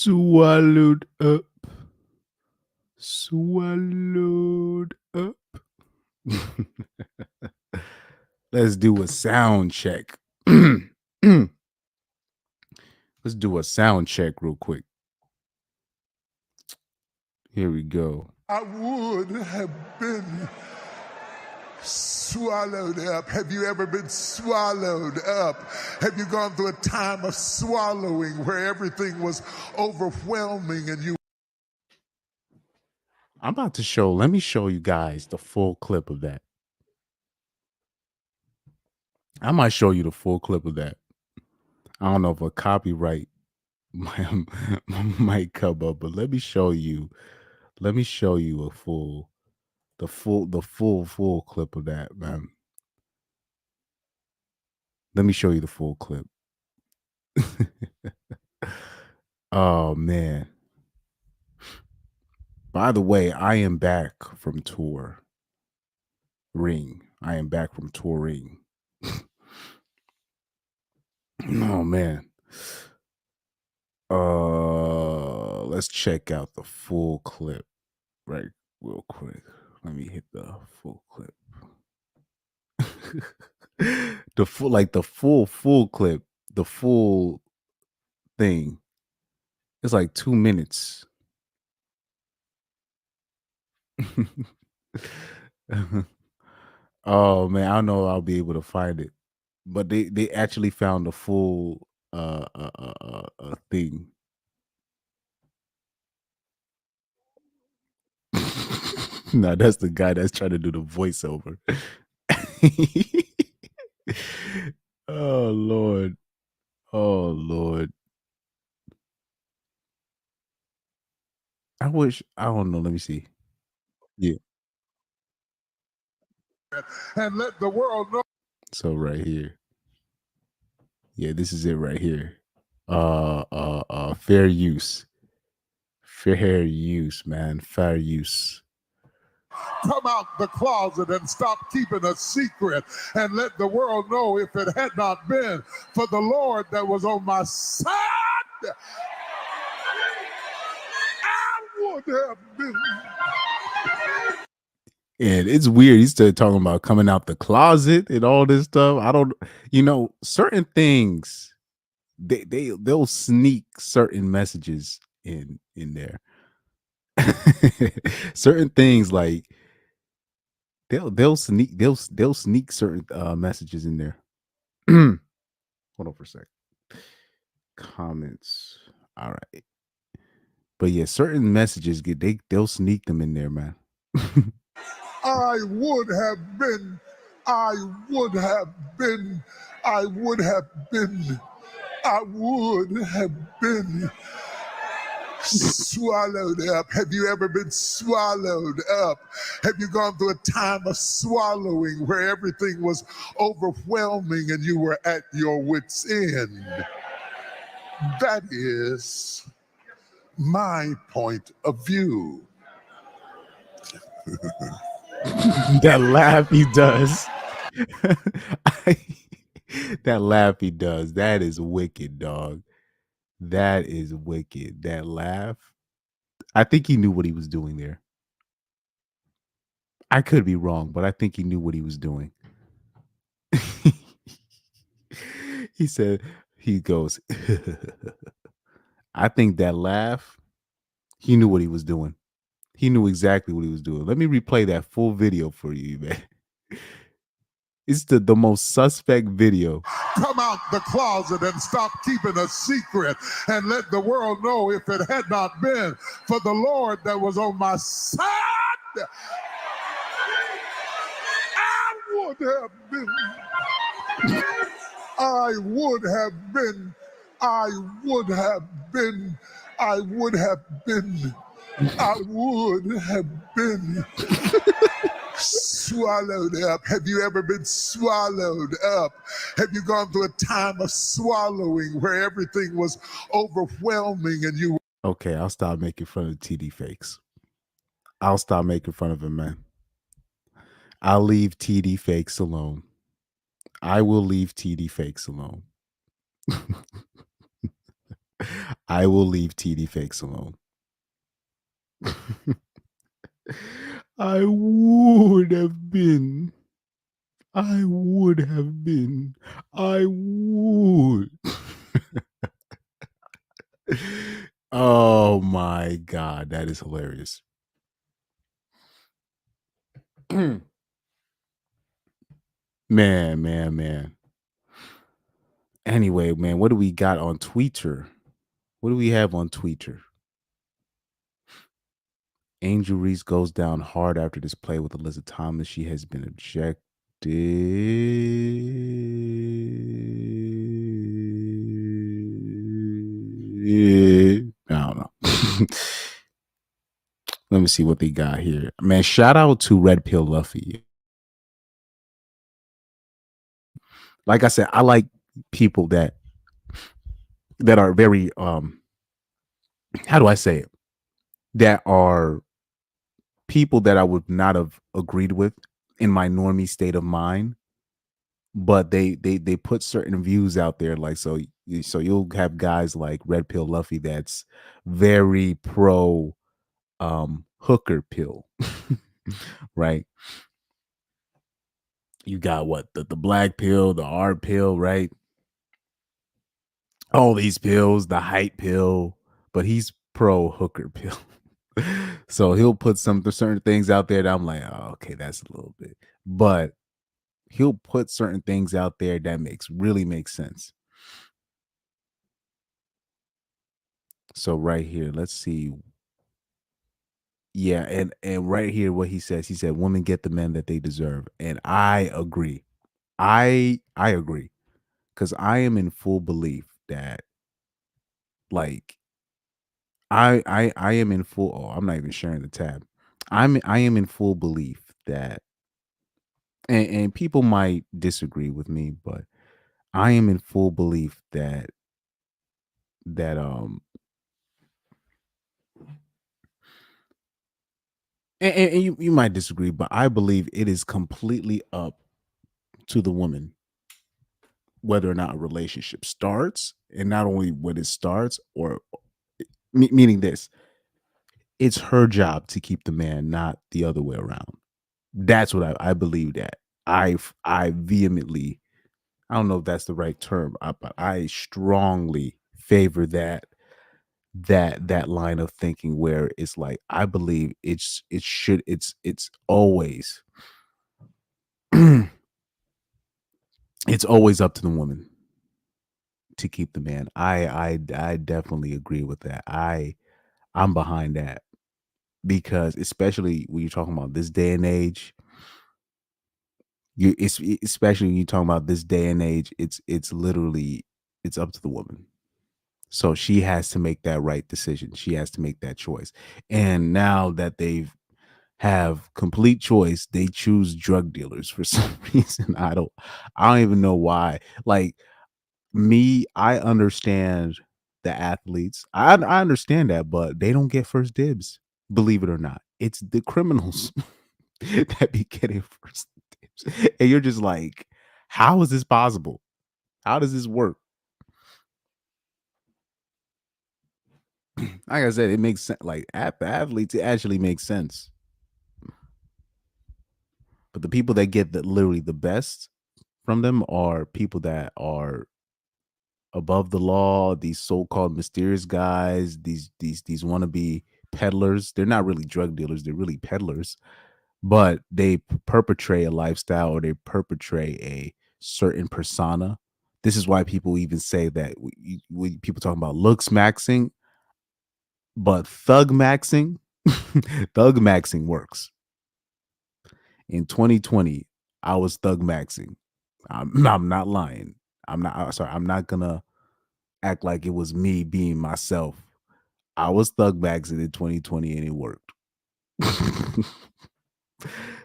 Swallowed up. Swallowed up. Let's do a sound check. Let's do a sound check real quick. Here we go. I would have been swallowed up. Have you ever been swallowed up? Have you gone through a time of swallowing where everything was overwhelming and you? I'm about to show, let me show you guys the full clip of that. I might show you the full clip of that. I don't know if a copyright might come up, but let me show you a full clip of that, man. Let me show you the full clip. Oh man. By the way, I am back from touring. I am back from touring. Oh man. Let's check out the full clip right real quick. Let me hit the full clip. The full clip, the full thing. It's like 2 minutes. Oh man, I don't know if I'll be able to find it. But they actually found the full thing. No, that's the guy that's trying to do the voiceover. Oh Lord. Oh Lord. I don't know. Let me see. Yeah. And let the world know. So right here. Yeah, this is it right here. Fair use. Fair use, man. Fair use. Come out the closet and stop keeping a secret and let the world know if it had not been for the Lord that was on my side, I would have been. And it's weird. He started talking about coming out the closet and all this stuff. I don't, certain things they'll sneak certain messages in there. Certain things like they'll sneak certain messages in there. Hold on for a sec. Comments. All right. But yeah, certain messages they'll sneak them in there, man. I would have been, I would have been, I would have been, I would have been swallowed up. Have you ever been swallowed up? Have you gone through a time of swallowing where everything was overwhelming and you were at your wit's end? That is my point of view. That laugh he does. That laugh he does. That is wicked, dog. That is wicked. That laugh. I think he knew what he was doing there. I could be wrong, but I think he knew what he was doing. He said, he goes, I think that laugh, he knew what he was doing. He knew exactly what he was doing. Let me replay that full video for you, man. It's the most suspect video. Come out the closet and stop keeping a secret and let the world know if it had not been for the Lord that was on my side, I would have been. I would have been. I would have been. I would have been. I would have been swallowed up. Have you ever been swallowed up? Have you gone through a time of swallowing where everything was overwhelming and you? Okay, I'll stop making fun of TD Fakes. I'll stop making fun of him, man. I'll leave TD Fakes alone. I will leave TD Fakes alone. I will leave TD Fakes alone. I would have been. I would have been. I would. Oh my god, that is hilarious. Man. Anyway, man, what do we got on Twitter? What do we have on Twitter? Angel Reese goes down hard after this play with Alyssa Thomas. She has been ejected. I don't know. Let me see what they got here. Man, shout out to Red Pill Luffy. Like I said, I like people that are very how do I say it? That are people that I would not have agreed with in my normie state of mind, but they put certain views out there. Like so you'll have guys like Red Pill Luffy that's very pro hooker pill, right? You got what the black pill, the R pill, right? All these pills, the hype pill, but he's pro hooker pill. So he'll put some certain things out there that I'm like, oh, okay, that's a little bit, but he'll put certain things out there that really makes sense. So right here, let's see. Yeah, and right here, what he said, women get the men that they deserve, and I agree. I agree because I am in full belief that like I am in full. Oh, I'm not even sharing the tab. I am in full belief that, and people might disagree with me, but I am in full belief that that and you might disagree, but I believe it is completely up to the woman whether or not a relationship starts, and not only when it starts, or meaning this, it's her job to keep the man, not the other way around. That's what I believe that. I vehemently, I don't know if that's the right term, but I strongly favor that line of thinking where it's like I believe it's always it's always up to the woman to keep the man. I definitely agree with that. I'm behind that because especially when you're talking about this day and age, especially when you're talking about this day and age, it's literally it's up to the woman. So she has to make that right decision. She has to make that choice. And now that they've have complete choice, they choose drug dealers for some reason. I don't even know why. Like me, I understand the athletes. I understand that, but they don't get first dibs. Believe it or not, it's the criminals that be getting first dibs, and you're just like, how is this possible? How does this work? Like I said, it makes sense. Like athletes, it actually makes sense. But the people that get literally the best from them are people that are above the law, these so-called mysterious guys, these wannabe peddlers. They're not really drug dealers, they're really peddlers, but they perpetrate a lifestyle, or they perpetrate a certain persona. This is why people even say that people talking about looks maxing, but thug maxing, thug maxing works. In 2020, I was thug maxing. I'm not lying. I'm not gonna act like it was me being myself. I was thug maxing in 2020 and it worked.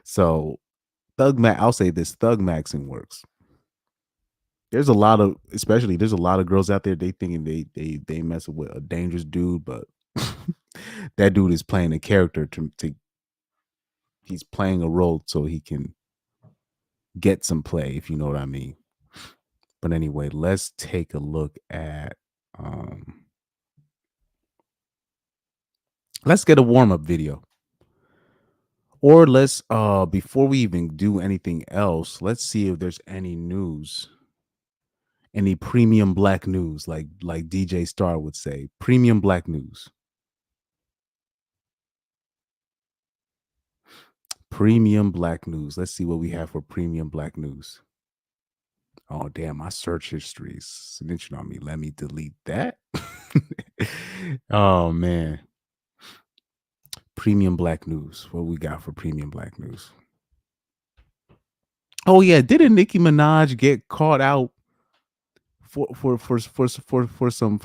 So I'll say this, thug maxing works. There's a lot of, especially there's a lot of girls out there, they thinking they messing with a dangerous dude, but that dude is playing a character to he's playing a role so he can get some play, if you know what I mean. But anyway, let's take a look at Let's get a warm-up video. Or let's before we even do anything else, let's see if there's any news. Any premium black news, like DJ Star would say. Premium black news. Premium black news. Let's see what we have for premium black news. Oh damn, my search history is snitching on me. Let me delete that. Oh man. Premium black news. What we got for premium black news? Oh yeah, didn't Nicki Minaj get caught out for some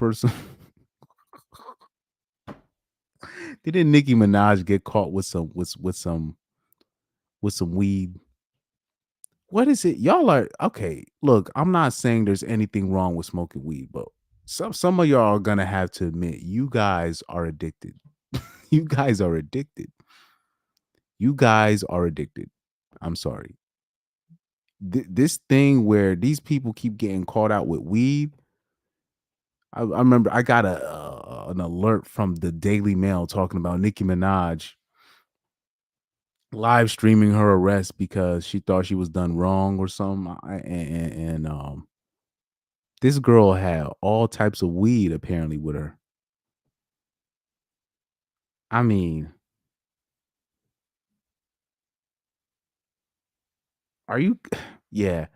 didn't Nicki Minaj get caught with some weed? What is it? Y'all are okay. Look, I'm not saying there's anything wrong with smoking weed, but some of y'all are gonna have to admit you guys are addicted. You guys are addicted. You guys are addicted. I'm sorry. This thing where these people keep getting caught out with weed. I remember I got an alert from the Daily Mail talking about Nicki Minaj live streaming her arrest because she thought she was done wrong or something. And this girl had all types of weed apparently with her. I mean, are you? Yeah.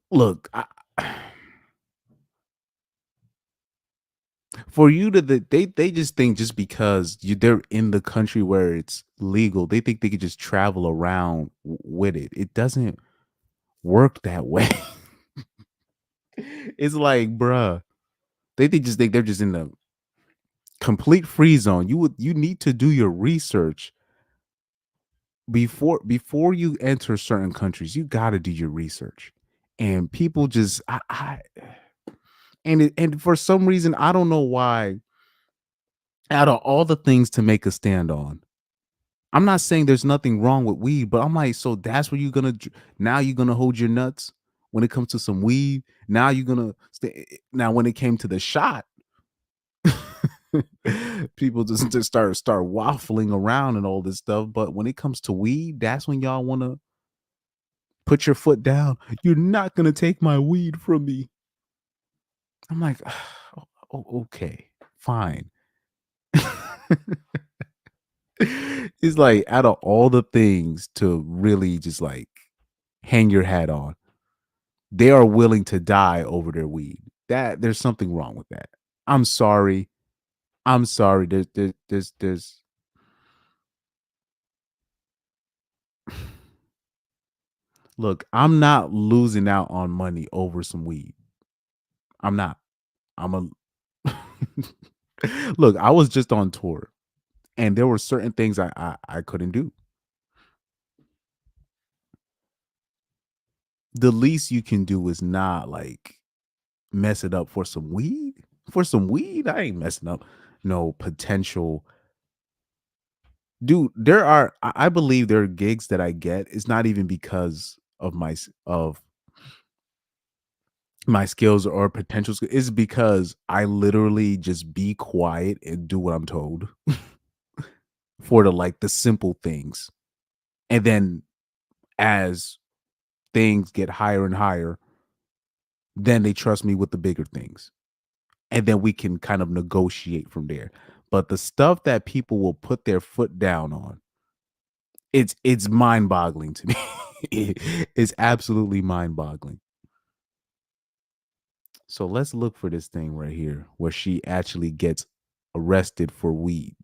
Look, for you to they just think just because they're in the country where it's legal, they think they could just travel around with it. It doesn't work that way. It's like, bruh, they just think they're just in the complete free zone. You need to do your research before you enter certain countries. You got to do your research, and people just and for some reason I don't know why. Out of all the things to make a stand on, I'm not saying there's nothing wrong with weed, but I'm like, so that's what you're gonna now you're gonna hold your nuts when it comes to some weed. Now you're gonna stay. Now when it came to the shot, people just start waffling around and all this stuff. But when it comes to weed, that's when y'all want to put your foot down. You're not gonna take my weed from me. I'm like, okay, fine. It's like out of all the things to really just like hang your hat on, they are willing to die over their weed. That there's something wrong with that. I'm sorry. I'm sorry. There's look, I'm not losing out on money over some weed. I'm not. I'm a look, I was just on tour and there were certain things I couldn't do. The least you can do is not like mess it up for some weed. For some weed, I ain't messing up no potential. Dude, I believe there are gigs that I get. It's not even because of my skills or potential. It's because I literally just be quiet and do what I'm told for the simple things. And then as things get higher and higher, then they trust me with the bigger things. And then we can kind of negotiate from there. But the stuff that people will put their foot down on, it's mind-boggling to me. It's absolutely mind-boggling. So let's look for this thing right here where she actually gets arrested for weed.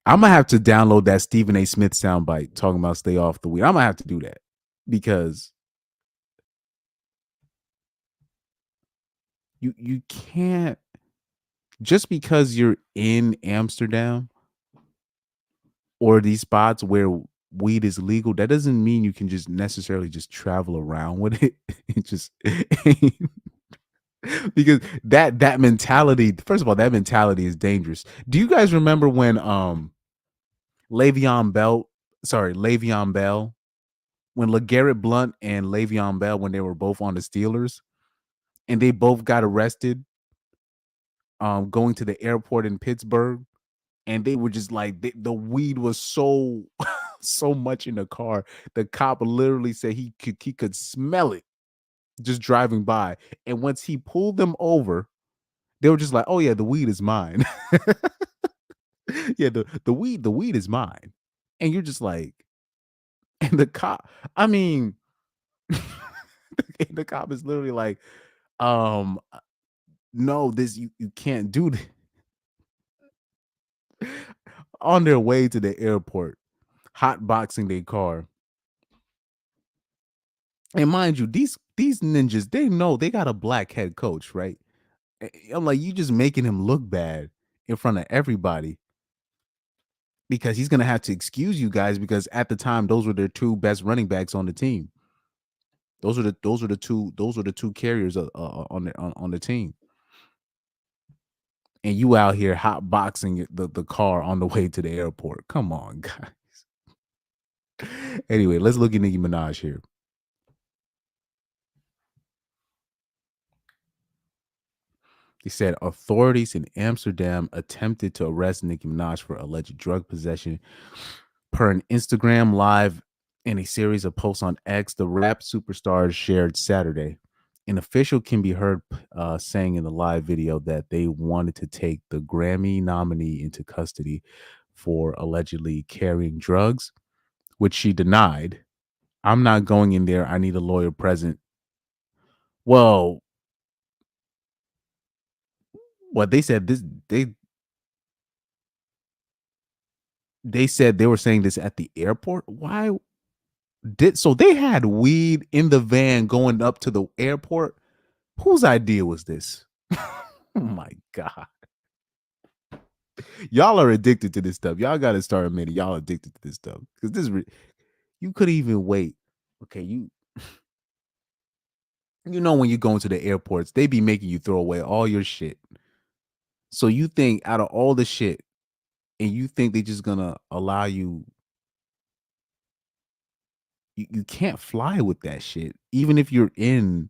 I'm gonna have to download that Stephen A. Smith soundbite talking about stay off the weed. I'm gonna have to do that because you can't just because you're in Amsterdam or these spots where weed is legal, that doesn't mean you can just necessarily just travel around with it. It just because that mentality, first of all, that mentality is dangerous. Do you guys remember when Le'Veon Bell, when LeGarrette Blunt and Le'Veon Bell, when they were both on the Steelers and they both got arrested going to the airport in Pittsburgh, and they were just like the weed was so so much in the car. The cop literally said he could smell it just driving by. And once he pulled them over, they were just like, "Oh yeah, the weed is mine." Yeah, the weed is mine. And you're just like, and the cop, I mean, the cop is literally like, no, this you can't do this. On their way to the airport, hot boxing their car. And mind you, these ninjas, they know they got a black head coach, right? I'm like, you just making him look bad in front of everybody because he's gonna have to excuse you guys because at the time those were their two best running backs on the team. Those are the two carriers on the team. And you out here hot boxing the car on the way to the airport. Come on, guys. Anyway, let's look at Nicki Minaj here. He said authorities in Amsterdam attempted to arrest Nicki Minaj for alleged drug possession. Per an Instagram live in a series of posts on X, the rap superstar shared Saturday. An official can be heard saying in the live video that they wanted to take the Grammy nominee into custody for allegedly carrying drugs, which she denied. I'm not going in there. I need a lawyer present. Well, what they said this they said they were saying this at the airport. Why so they had weed in the van going up to the airport? Whose idea was this? Oh my god. Y'all are addicted to this stuff. Y'all got to start admitting y'all addicted to this stuff cuz you could even wait. Okay, you know when you go into the airports, they be making you throw away all your shit. So you think out of all the shit and you think they just gonna allow you can't fly with that shit. Even if you're in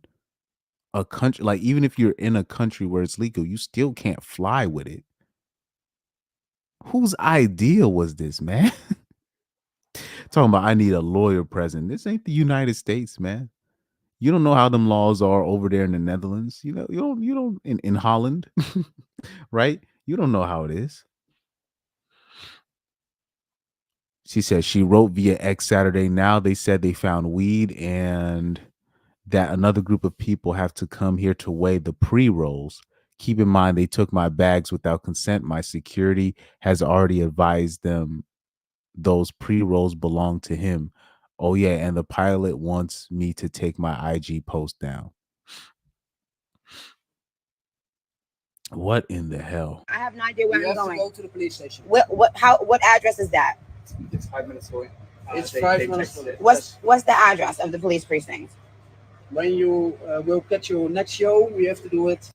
a country, like even if you're in a country where it's legal, you still can't fly with it. Whose idea was this, man? Talking about I need a lawyer present. This ain't the United States, man. You don't know how them laws are over there in the Netherlands. You know, you don't in Holland, right? You don't know how it is. She said she wrote via X Saturday. Now they said they found weed and that another group of people have to come here to weigh the pre-rolls. Keep in mind they took my bags without consent. My security has already advised them those pre-rolls belong to him. Oh yeah, and the pilot wants me to take my IG post down. What in the hell? I have no idea where You I'm have to going. go to the police station. What address is that? It's 5 minutes away. It's 5 minutes away. What's the address of the police precinct? When you will get your next show, we have to do it.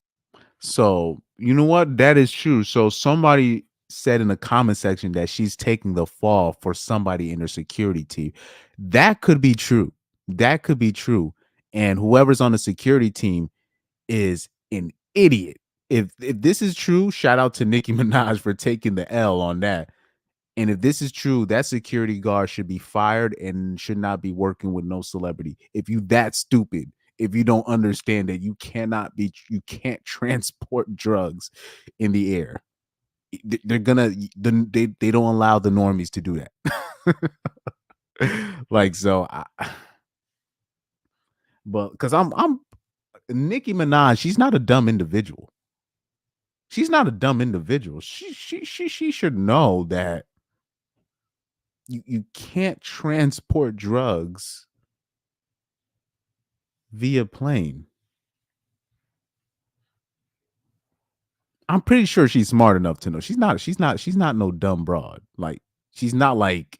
So, you know what? That is true. So somebody said in the comment section that she's taking the fall for somebody in her security team. That could be true. That could be true. And whoever's on the security team is an idiot. If this is true, shout out to Nicki Minaj for taking the L on that. And if this is true, that security guard should be fired and should not be working with no celebrity. If you that stupid, if you don't understand that you can't transport drugs in the air. They're gonna they don't allow the normies to do that. Like so but because I'm Nicki Minaj, she's not a dumb individual. She's not a dumb individual. She should know that you can't transport drugs via plane. I'm pretty sure she's smart enough to know. She's not no dumb broad. Like she's not like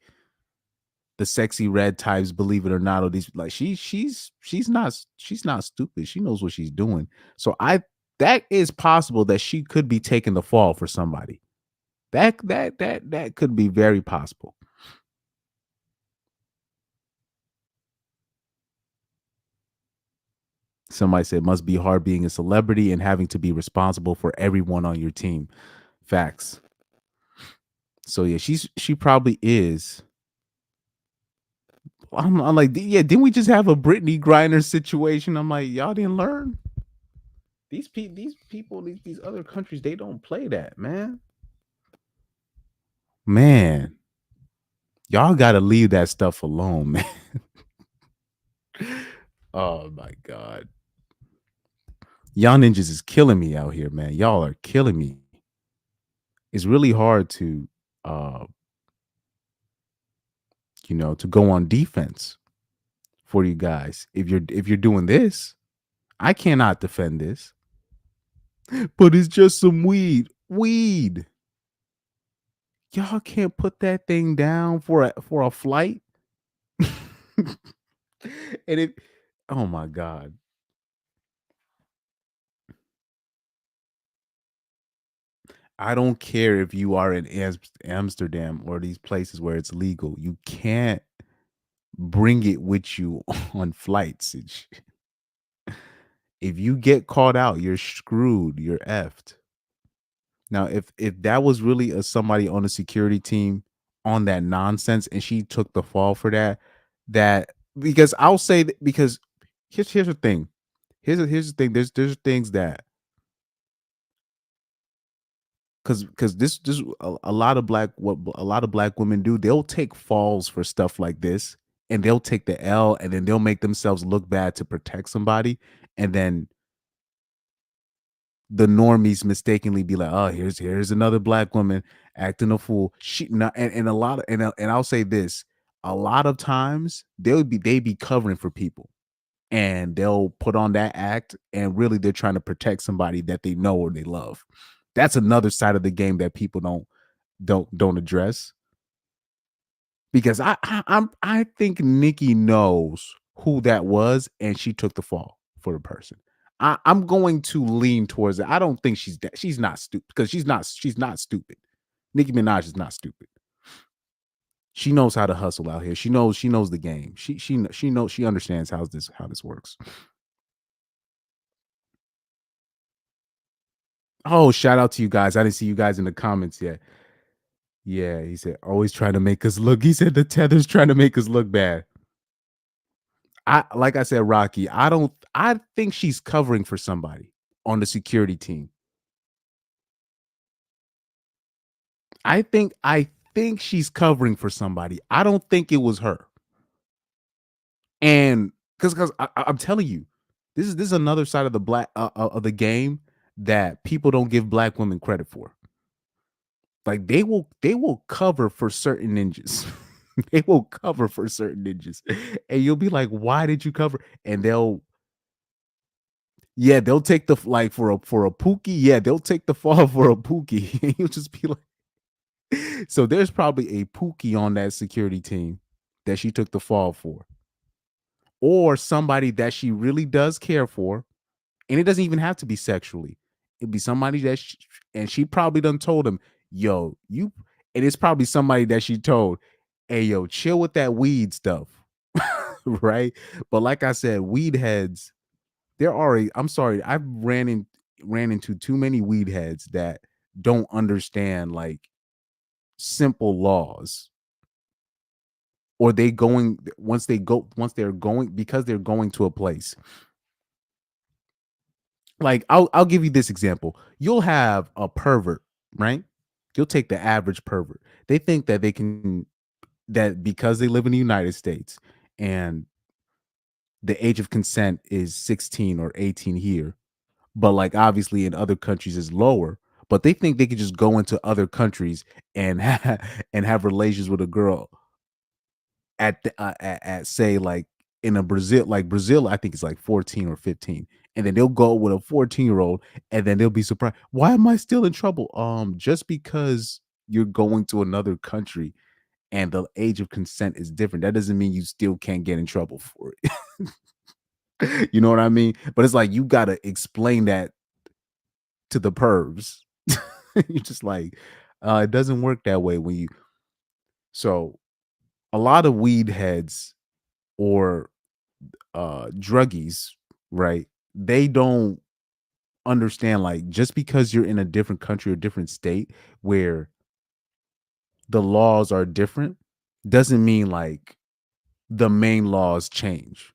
the sexy red types, believe it or not, or these like she's not stupid. She knows what she's doing. So that is possible that she could be taking the fall for somebody. That could be very possible. Somebody said must be hard being a celebrity and having to be responsible for everyone on your team. Facts. So yeah, she probably is. I'm like, yeah, didn't we just have a Brittany Griner situation? I'm like, y'all didn't learn? These people, these other countries, they don't play that, man. Man, y'all gotta leave that stuff alone, man. Oh my god. Y'all ninjas is killing me out here, man. Y'all are killing me. It's really hard to to go on defense for you guys. If you're doing this, I cannot defend this. But it's just some weed. Weed. Y'all can't put that thing down for a flight. And it oh my god. I don't care if you are in Amsterdam or these places where it's legal. You can't bring it with you on flights. If you get caught out, you're screwed. You're effed. Now, if that was really somebody on the security team on that nonsense, and she took the fall for that because I'll say that because here's the thing. Here's the thing. There's things that because this a lot of what a lot of black women do. They'll take falls for stuff like this, and they'll take the L, and then they'll make themselves look bad to protect somebody, and then the normies mistakenly be like, "Oh, here's another black woman acting a fool." She not, and a lot of and I'll say this: a lot of times they be covering for people, and they'll put on that act, and really they're trying to protect somebody that they know or they love. That's another side of the game that people don't address because I think Nikki knows who that was, and she took the fall for the person. I'm going to lean towards it. I don't think she's not stupid because she's not stupid. Nicki Minaj is not stupid. She knows how to hustle out here. She knows the game. She understands how this works. Oh, shout out to you guys. I didn't see you guys in the comments yet. Yeah, he said always trying to make us look. He said the tether's trying to make us look bad. Like I said, Rocky, I think she's covering for somebody on the security team. I think she's covering for somebody. I don't think it was her. And because I'm telling you, this is another side of the black of the game that people don't give black women credit for. Like they will cover for certain ninjas. They will cover for certain ninjas, and you'll be like, "Why did you cover?" And they'll take the like for a Pookie. Yeah, they'll take the fall for a Pookie. And you'll just be like, so there's probably a Pookie on that security team that she took the fall for, or somebody that she really does care for, and it doesn't even have to be sexually. It'd be somebody and she probably done told him, "Yo, you," and it's probably somebody that she told, "Hey, yo, chill with that weed stuff," right? But like I said, weed heads. I'm sorry, I've ran into too many weed heads that don't understand like simple laws, or they going once they're going because they're going to a place. Like I'll give you this example. You'll have a pervert, right? You'll take the average pervert. They think that they can that because they live in the United States and the age of consent is 16 or 18 here, but like obviously in other countries is lower, but they think they could just go into other countries and and have relations with a girl at say like in a Brazil I think it's like 14 or 15, and then they'll go with a 14-year-old and then they'll be surprised, why am I still in trouble? Just because you're going to another country and the age of consent is different, that doesn't mean you still can't get in trouble for it. You know what I mean? But it's like you got to explain that to the pervs. You're just like, it doesn't work that way when you so a lot of weed heads or druggies, right? they don't understand, like, just because you're in a different country or different state where the laws are different doesn't mean like the main laws change.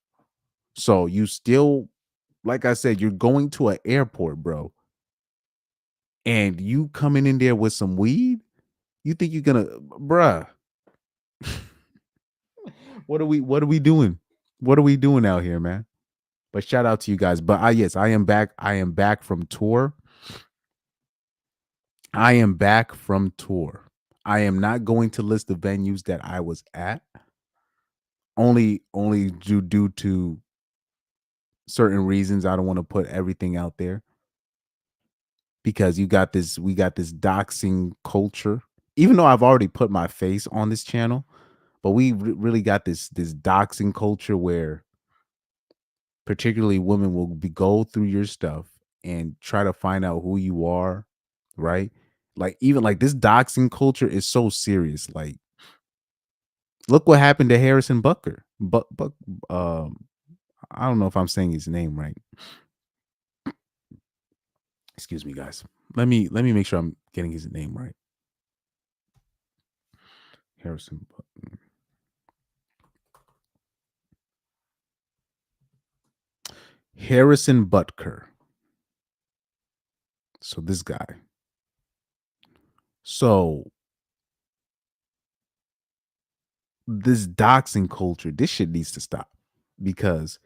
So you still, like I said, you're going to an airport, bro, and you coming in there with some weed. You think you're gonna, bruh? What are we doing? What are we doing out here, man? But shout out to you guys. But yes, I am back. I am back from tour. I am back from tour. I am not going to list the venues that I was at. Only due to certain reasons. I don't want to put everything out there because we got this doxing culture. Even though I've already put my face on this channel, but we really got this doxing culture where particularly women will go through your stuff and try to find out who you are, right? Like, even like this doxing culture is so serious. Like, look what happened to Harrison Bucker. But I don't know if I'm saying his name right. Excuse me, guys. Let me make sure I'm getting his name right. Harrison Bucker. Harrison Butker. So this guy. So this doxing culture, this shit needs to stop because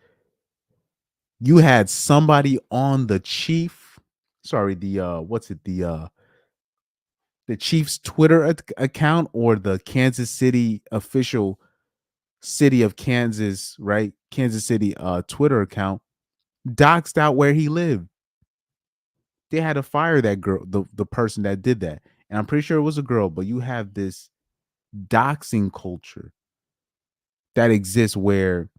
you had somebody on the Chief, sorry, the the Chiefs Twitter account or the Kansas City official City of Kansas, right? Kansas City Twitter account doxed out where he lived. They had to fire that girl, the person that did that. And I'm pretty sure it was a girl, but you have this doxing culture that exists where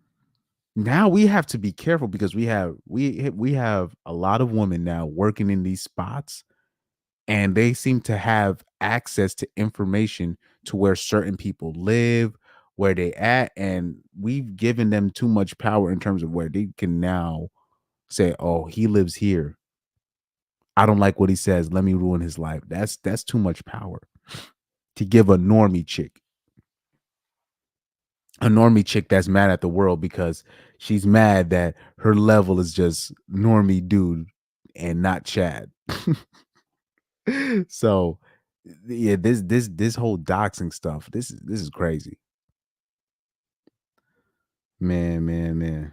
now we have to be careful because we have a lot of women now working in these spots, and they seem to have access to information to where certain people live, where they at, and we've given them too much power in terms of where they can now say, oh, he lives here, I don't like what he says, let me ruin his life. That's too much power to give a normie chick. A normie chick that's mad at the world because she's mad that her level is just normie dude and not Chad. So yeah, this whole doxing stuff, this is crazy. Man.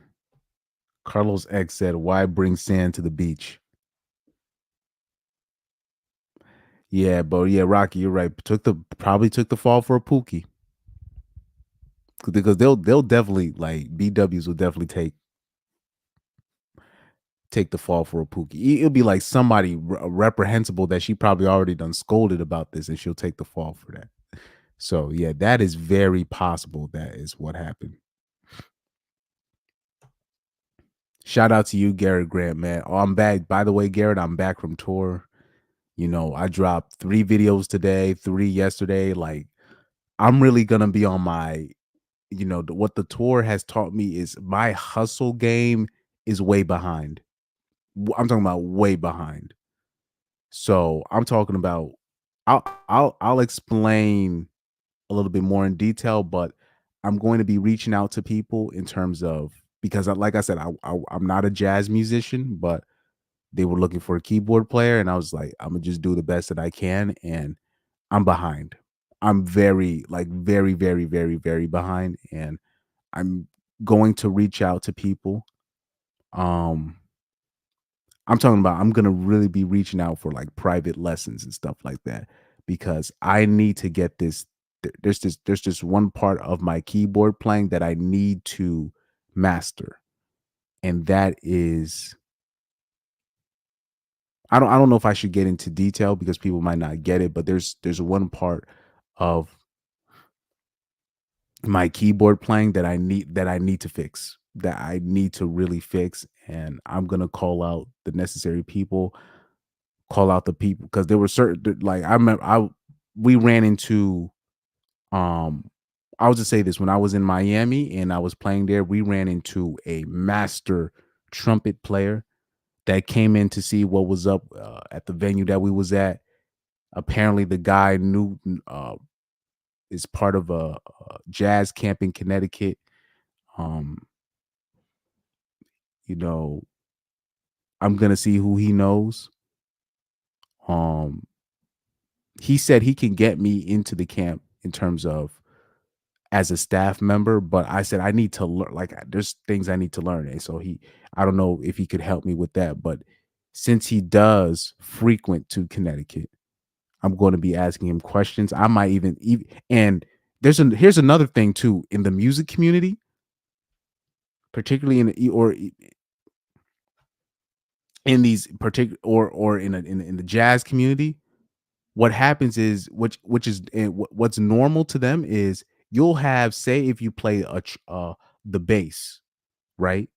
Carlos X said, why bring sand to the beach? Yeah, but yeah, Rocky, you're right. Probably took the fall for a Pookie. Because they'll definitely, like, BWs will definitely take the fall for a Pookie. It'll be like somebody reprehensible that she probably already done scolded about this, and she'll take the fall for that. So yeah, that is very possible. That is what happened. Shout out to you, Garrett Grant, man. Oh, I'm back. By the way, Garrett, I'm back from tour. You know, I dropped 3 videos today, 3 yesterday. Like, I'm really gonna be on my, what the tour has taught me is my hustle game is way behind. I'm talking about way behind. So I'm talking about, I'll explain a little bit more in detail, but I'm going to be reaching out to people in terms of, because like I said, I'm not a jazz musician, but they were looking for a keyboard player, and I was like, I'm gonna just do the best that I can, and I'm behind. I'm very, like, very, very, very, very behind, and I'm going to reach out to people. I'm talking about, I'm gonna really be reaching out for like private lessons and stuff like that because I need to get this. There's this one part of my keyboard playing that I need to master, and that is, I don't know if I should get into detail because people might not get it, but there's one part of my keyboard playing that I need to fix, that I need to really fix, and I'm gonna call out the necessary people, call out the people, because there were certain, like, I remember we ran into, I'll just say this, when I was in Miami and I was playing there, we ran into a master trumpet player that came in to see what was up at the venue that we was at. Apparently, the guy knew is part of a jazz camp in Connecticut. Um, you know, I'm gonna see who he knows. Um, he said he can get me into the camp in terms of as a staff member, but I said I need to learn. Like, there's things I need to learn, and so I don't know if he could help me with that. But since he does frequent to Connecticut, I'm going to be asking him questions. I might even and here's another thing too in the music community, particularly in these particular or in the jazz community. What happens is which is what's normal to them is you'll have, say, if you play the bass, right?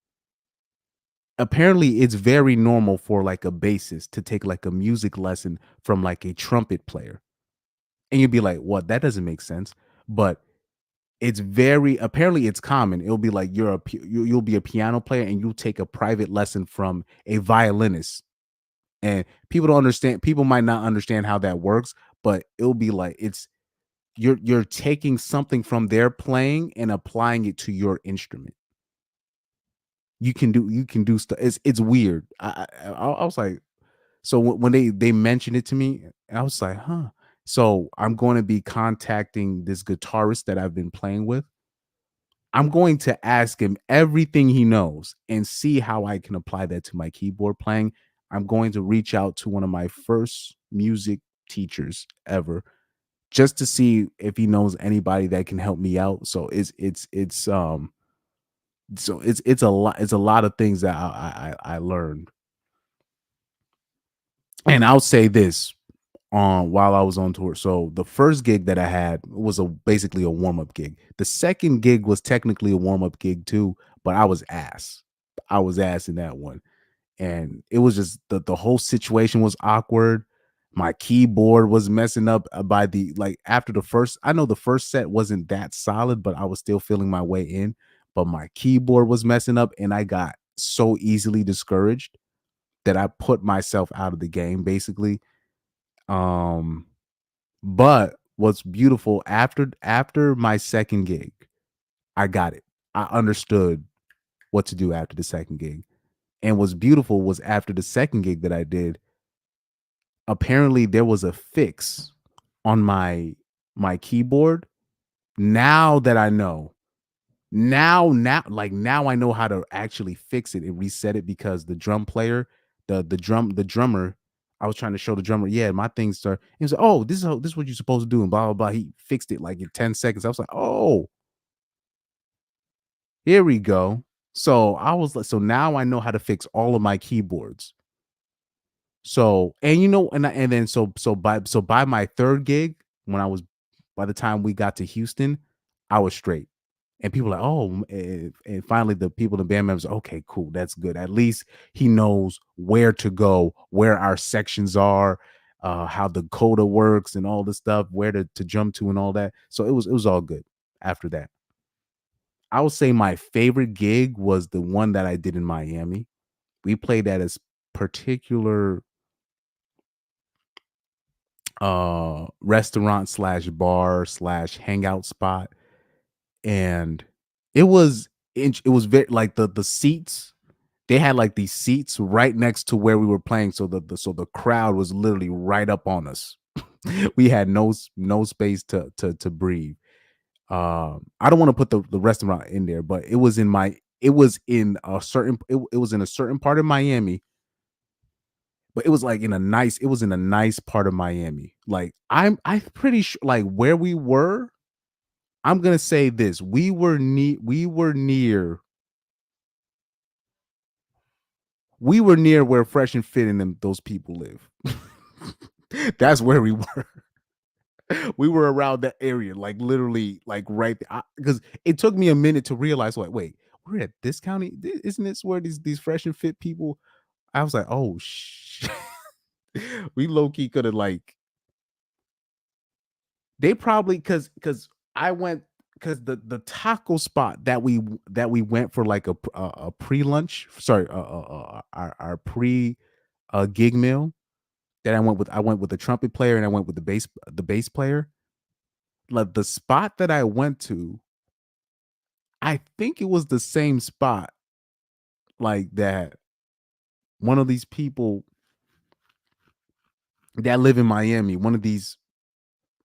Apparently it's very normal for like a bassist to take like a music lesson from like a trumpet player, and you'd be like, what? That doesn't make sense. But it's very apparently it's common. It'll be like you'll be a piano player and you'll take a private lesson from a violinist. And people don't understand, people might not understand how that works, but it'll be like you're taking something from their playing and applying it to your instrument. You can do stuff. It's weird. I was like, so when they mentioned it to me, I was like, huh. So I'm going to be contacting this guitarist that I've been playing with. I'm going to ask him everything he knows and see how I can apply that to my keyboard playing. I'm going to reach out to one of my first music teachers ever just to see if he knows anybody that can help me out. So it's a lot of things that I learned. And I'll say this while I was on tour. So the first gig that I had was basically a warm-up gig. The second gig was technically a warm-up gig too, but I was ass. I was ass in that one. And it was just the whole situation was awkward. My keyboard was messing up by the like after the first. I know the first set wasn't that solid, but I was still feeling my way in. But my keyboard was messing up, and I got so easily discouraged that I put myself out of the game, basically. Um, but what's beautiful after my second gig, I got it. I understood what to do after the second gig. And what's beautiful was after the second gig that I did, apparently there was a fix on my keyboard. Now that I know, now I know how to actually fix it and reset it, because the drum player, the drummer, I was trying to show the drummer, yeah, my things start. He was like, oh, this is what you're supposed to do, and blah blah blah. He fixed it like in 10 seconds. I was like, oh, here we go. So I was like, so now I know how to fix all of my keyboards. So, and and then by my third gig, when I was by the time we got to Houston, I was straight. And people were like, oh, and finally the people, the band members, okay, cool, that's good. At least he knows where to go, where our sections are, how the coda works and all this stuff, where to jump to and all that. So it was all good after that. I would say my favorite gig was the one that I did in Miami. We played at a particular restaurant slash bar slash hangout spot, and it was very like the seats, they had like these seats right next to where we were playing, so the crowd was literally right up on us. We had no space to breathe. I don't want to put the restaurant in there, but it was in a certain it was in a certain part of Miami, but it was like it was in a nice part of Miami. Like I'm pretty sure like where we were, I'm gonna say this. We were near where Fresh and Fit and those people live. That's where we were. We were around that area, like literally, like right there. Because it took me a minute to realize, like, wait, we're at this county. Isn't this where these Fresh and Fit people? I was like, oh shit. We low key could have like they probably because I went. because the taco spot that we went for like a pre lunch, sorry, our pre gig meal that I went with the trumpet player and I went with the bass player. Like the spot that I went to, I think it was the same spot like that one of these people that live in Miami, one of these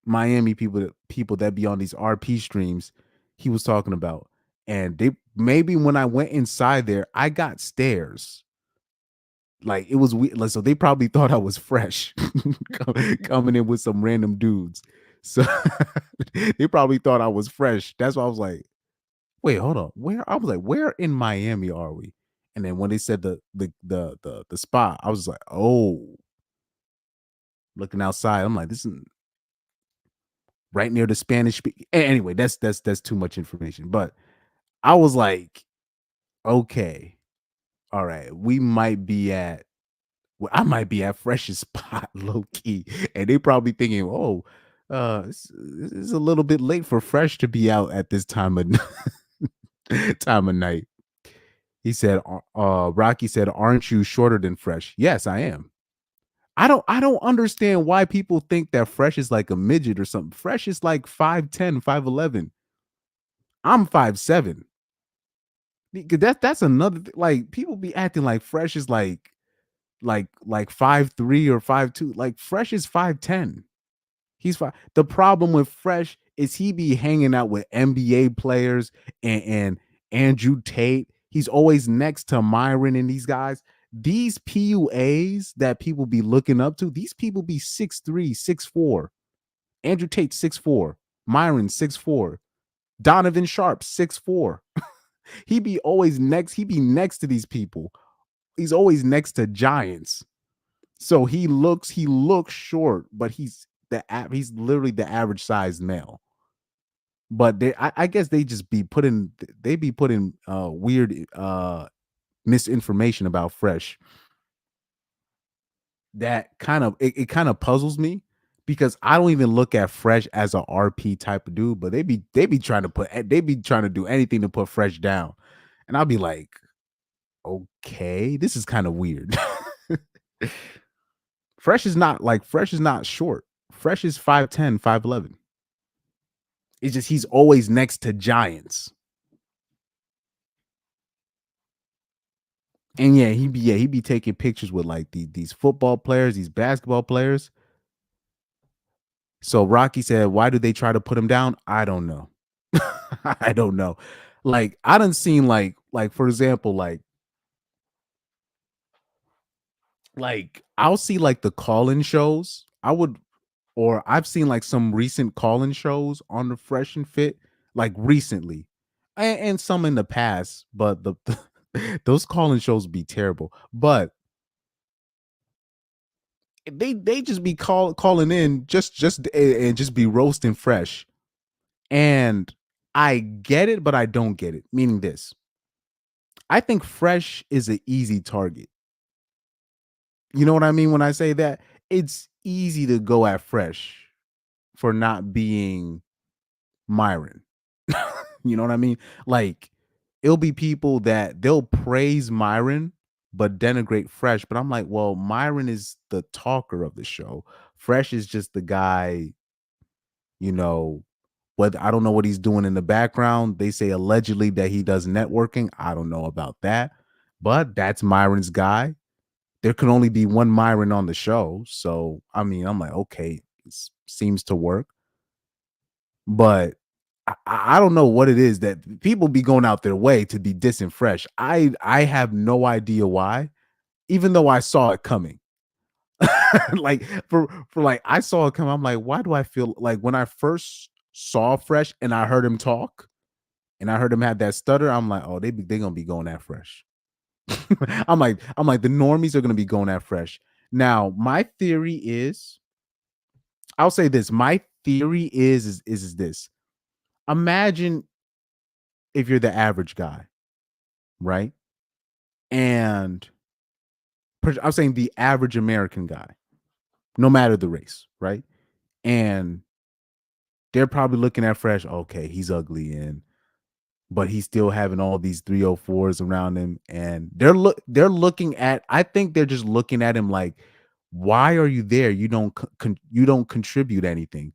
Miami people that be on these RP streams, he was talking about. And they maybe when I went inside there, I got stares. Like it was weird. Like, so they probably thought I was fresh coming in with some random dudes. So they probably thought I was fresh. That's why I was like, wait, hold on. Where I was like, where in Miami are we? And then when they said the spot, I was like, oh, looking outside. I'm like, this is right near the Spanish. Anyway, that's too much information. But I was like, okay, all right, we might be at. Well, I might be at freshest spot, low key, and they probably thinking, oh, it's a little bit late for Fresh to be out at this time of time of night. He said, Rocky said, aren't you shorter than Fresh? Yes, I am. I don't understand why people think that Fresh is like a midget or something. Fresh is like 5'10, 5'11. I'm 5'7. That's another like people be acting like Fresh is like 5'3 or 5'2. Like Fresh is 5'10. He's fine. The problem with Fresh is he be hanging out with NBA players and Andrew Tate. He's always next to Myron and these guys. These PUAs that people be looking up to, these people be 6'3, 6'4. Andrew Tate, 6'4. Myron, 6'4. Donovan Sharp, 6'4. He be always next. He be next to these people. He's always next to giants. So he looks short, but he's literally the average sized male. But I guess they just be putting weird misinformation about Fresh. That kind of it kind of puzzles me because I don't even look at Fresh as a RP type of dude, but they be trying to do anything to put Fresh down. And I'll be like, okay, this is kind of weird. Fresh is not short. Fresh is 5'10, 5'11. It's just he's always next to giants. And yeah, he be taking pictures with like these football players, these basketball players. So Rocky said, why do they try to put him down? I don't know. I don't know. Like I done seen like for example, like I'll see like the call-in shows. I've seen like some recent call-in shows on the Fresh and Fit, like recently, and some in the past. But those call-in shows be terrible. But they just be calling in and just be roasting Fresh. And I get it, but I don't get it. Meaning this, I think Fresh is an easy target. You know what I mean when I say that? It's easy to go at Fresh for not being Myron. You know what I mean? Like it'll be people that they'll praise Myron but denigrate Fresh. But I'm like, well, Myron is the talker of the show. Fresh is just the guy, you know, whether I don't know what he's doing in the background. They say allegedly that he does networking. I don't know about that, but that's Myron's guy. There can only be one Myron on the show. So, I mean, I'm like, okay, it seems to work. But I don't know what it is that people be going out their way to be dissing Fresh. I have no idea why, even though I saw it coming. Like for like I saw it come. I'm like, why do I feel like when I first saw Fresh and I heard him talk and I heard him have that stutter, I'm like, oh, they gonna be going at Fresh. I'm like the normies are gonna be going at Fresh. Now, my theory is, I'll say this. My theory is this. Imagine if you're the average guy, right? And I'm saying the average American guy, no matter the race, right? And they're probably looking at Fresh. Okay, he's ugly, but he's still having all these 304s around him, and they're looking at. I think they're just looking at him like, why are you there? You don't contribute anything.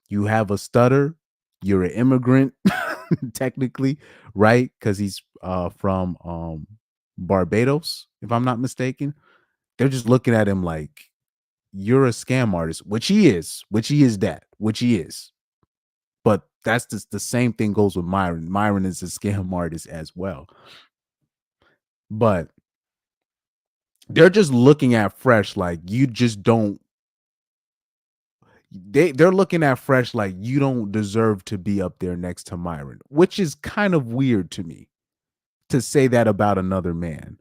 You have a stutter. You're an immigrant, technically, right? Because he's from Barbados, if I'm not mistaken. They're just looking at him like you're a scam artist, which he is, which he is. But that's just the same thing goes with Myron. Myron is a scam artist as well. But they're just looking at Fresh like you just don't. They're looking at Fresh like you don't deserve to be up there next to Myron, which is kind of weird to me to say that about another man.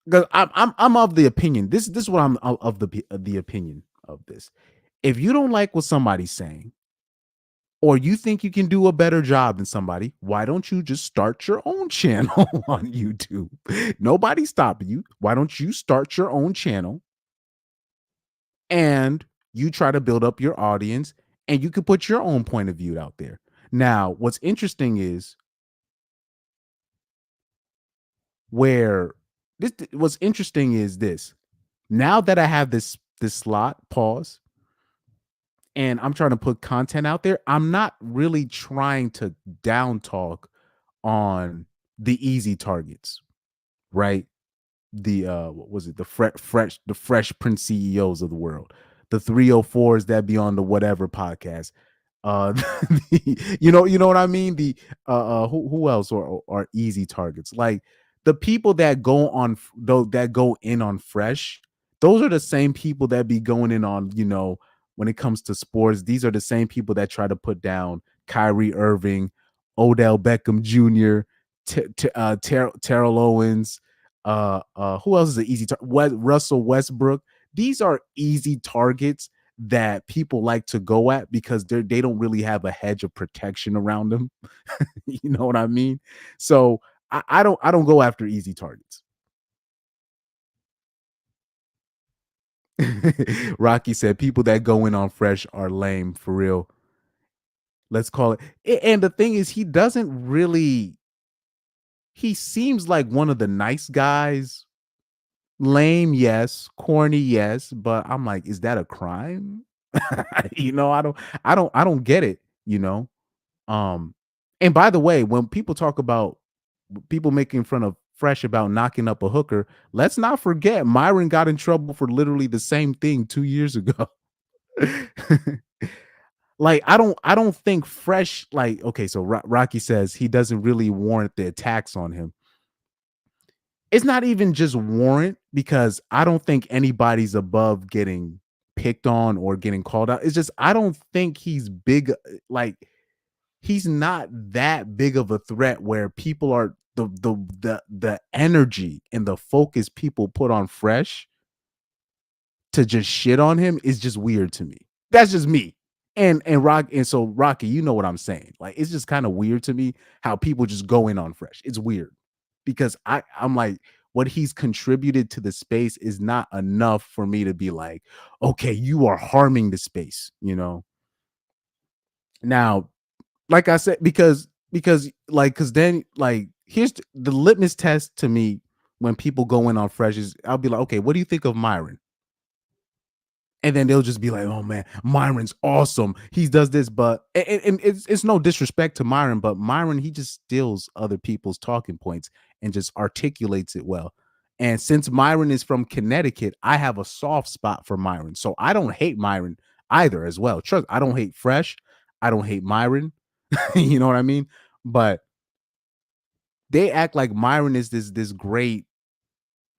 Because I'm of the opinion. This is what I'm of the opinion of this. If you don't like what somebody's saying, or you think you can do a better job than somebody, why don't you just start your own channel on YouTube? Nobody's stopping you. Why don't you start your own channel and you try to build up your audience and you can put your own point of view out there? Now, what's interesting is this. Now that I have this slot, pause, and I'm trying to put content out there, I'm not really trying to down talk on the easy targets, right? The what was it? The Fresh Prince CEOs of the world, the 304s that be on the whatever podcast. You know what I mean? The who else are easy targets? Like the people that go on that go in on Fresh, those are the same people that be going in on, when it comes to sports. These are the same people that try to put down Kyrie Irving, Odell Beckham Jr., Terrell Owens, who else is an easy Russell Westbrook. These are easy targets that people like to go at because they don't really have a hedge of protection around them. You know what I mean? So I don't go after easy targets. Rocky said people that go in on Fresh are lame for real. Let's call it. And the thing is, he seems like one of the nice guys. Lame, yes. Corny, yes. But I'm like, is that a crime? I don't get it, And by the way, when people talk about people making fun of Fresh about knocking up a hooker, let's not forget Myron got in trouble for literally the same thing 2 years ago. Like, I don't think Fresh, like, okay, so Rocky says he doesn't really warrant the attacks on him. It's not even just warrant, because I don't think anybody's above getting picked on or getting called out. It's just I don't think he's big. Like, he's not that big of a threat where people are the energy and the focus people put on Fresh to just shit on him is just weird to me. That's just me. And so Rocky, you know what I'm saying. Like, it's just kind of weird to me how people just go in on Fresh. It's weird because I'm like, what he's contributed to the space is not enough for me to be like, okay, you are harming the space, Now, like I said, because then, like, here's the litmus test to me when people go in on Fresh is I'll be like, okay, what do you think of Myron? And then they'll just be like, oh man, Myron's awesome. He does this, but and it's no disrespect to Myron, but Myron, he just steals other people's talking points and just articulates it well. And since Myron is from Connecticut, I have a soft spot for Myron. So I don't hate Myron either as well. Trust, I don't hate Fresh. I don't hate Myron. You know what I mean? But they act like Myron is this great,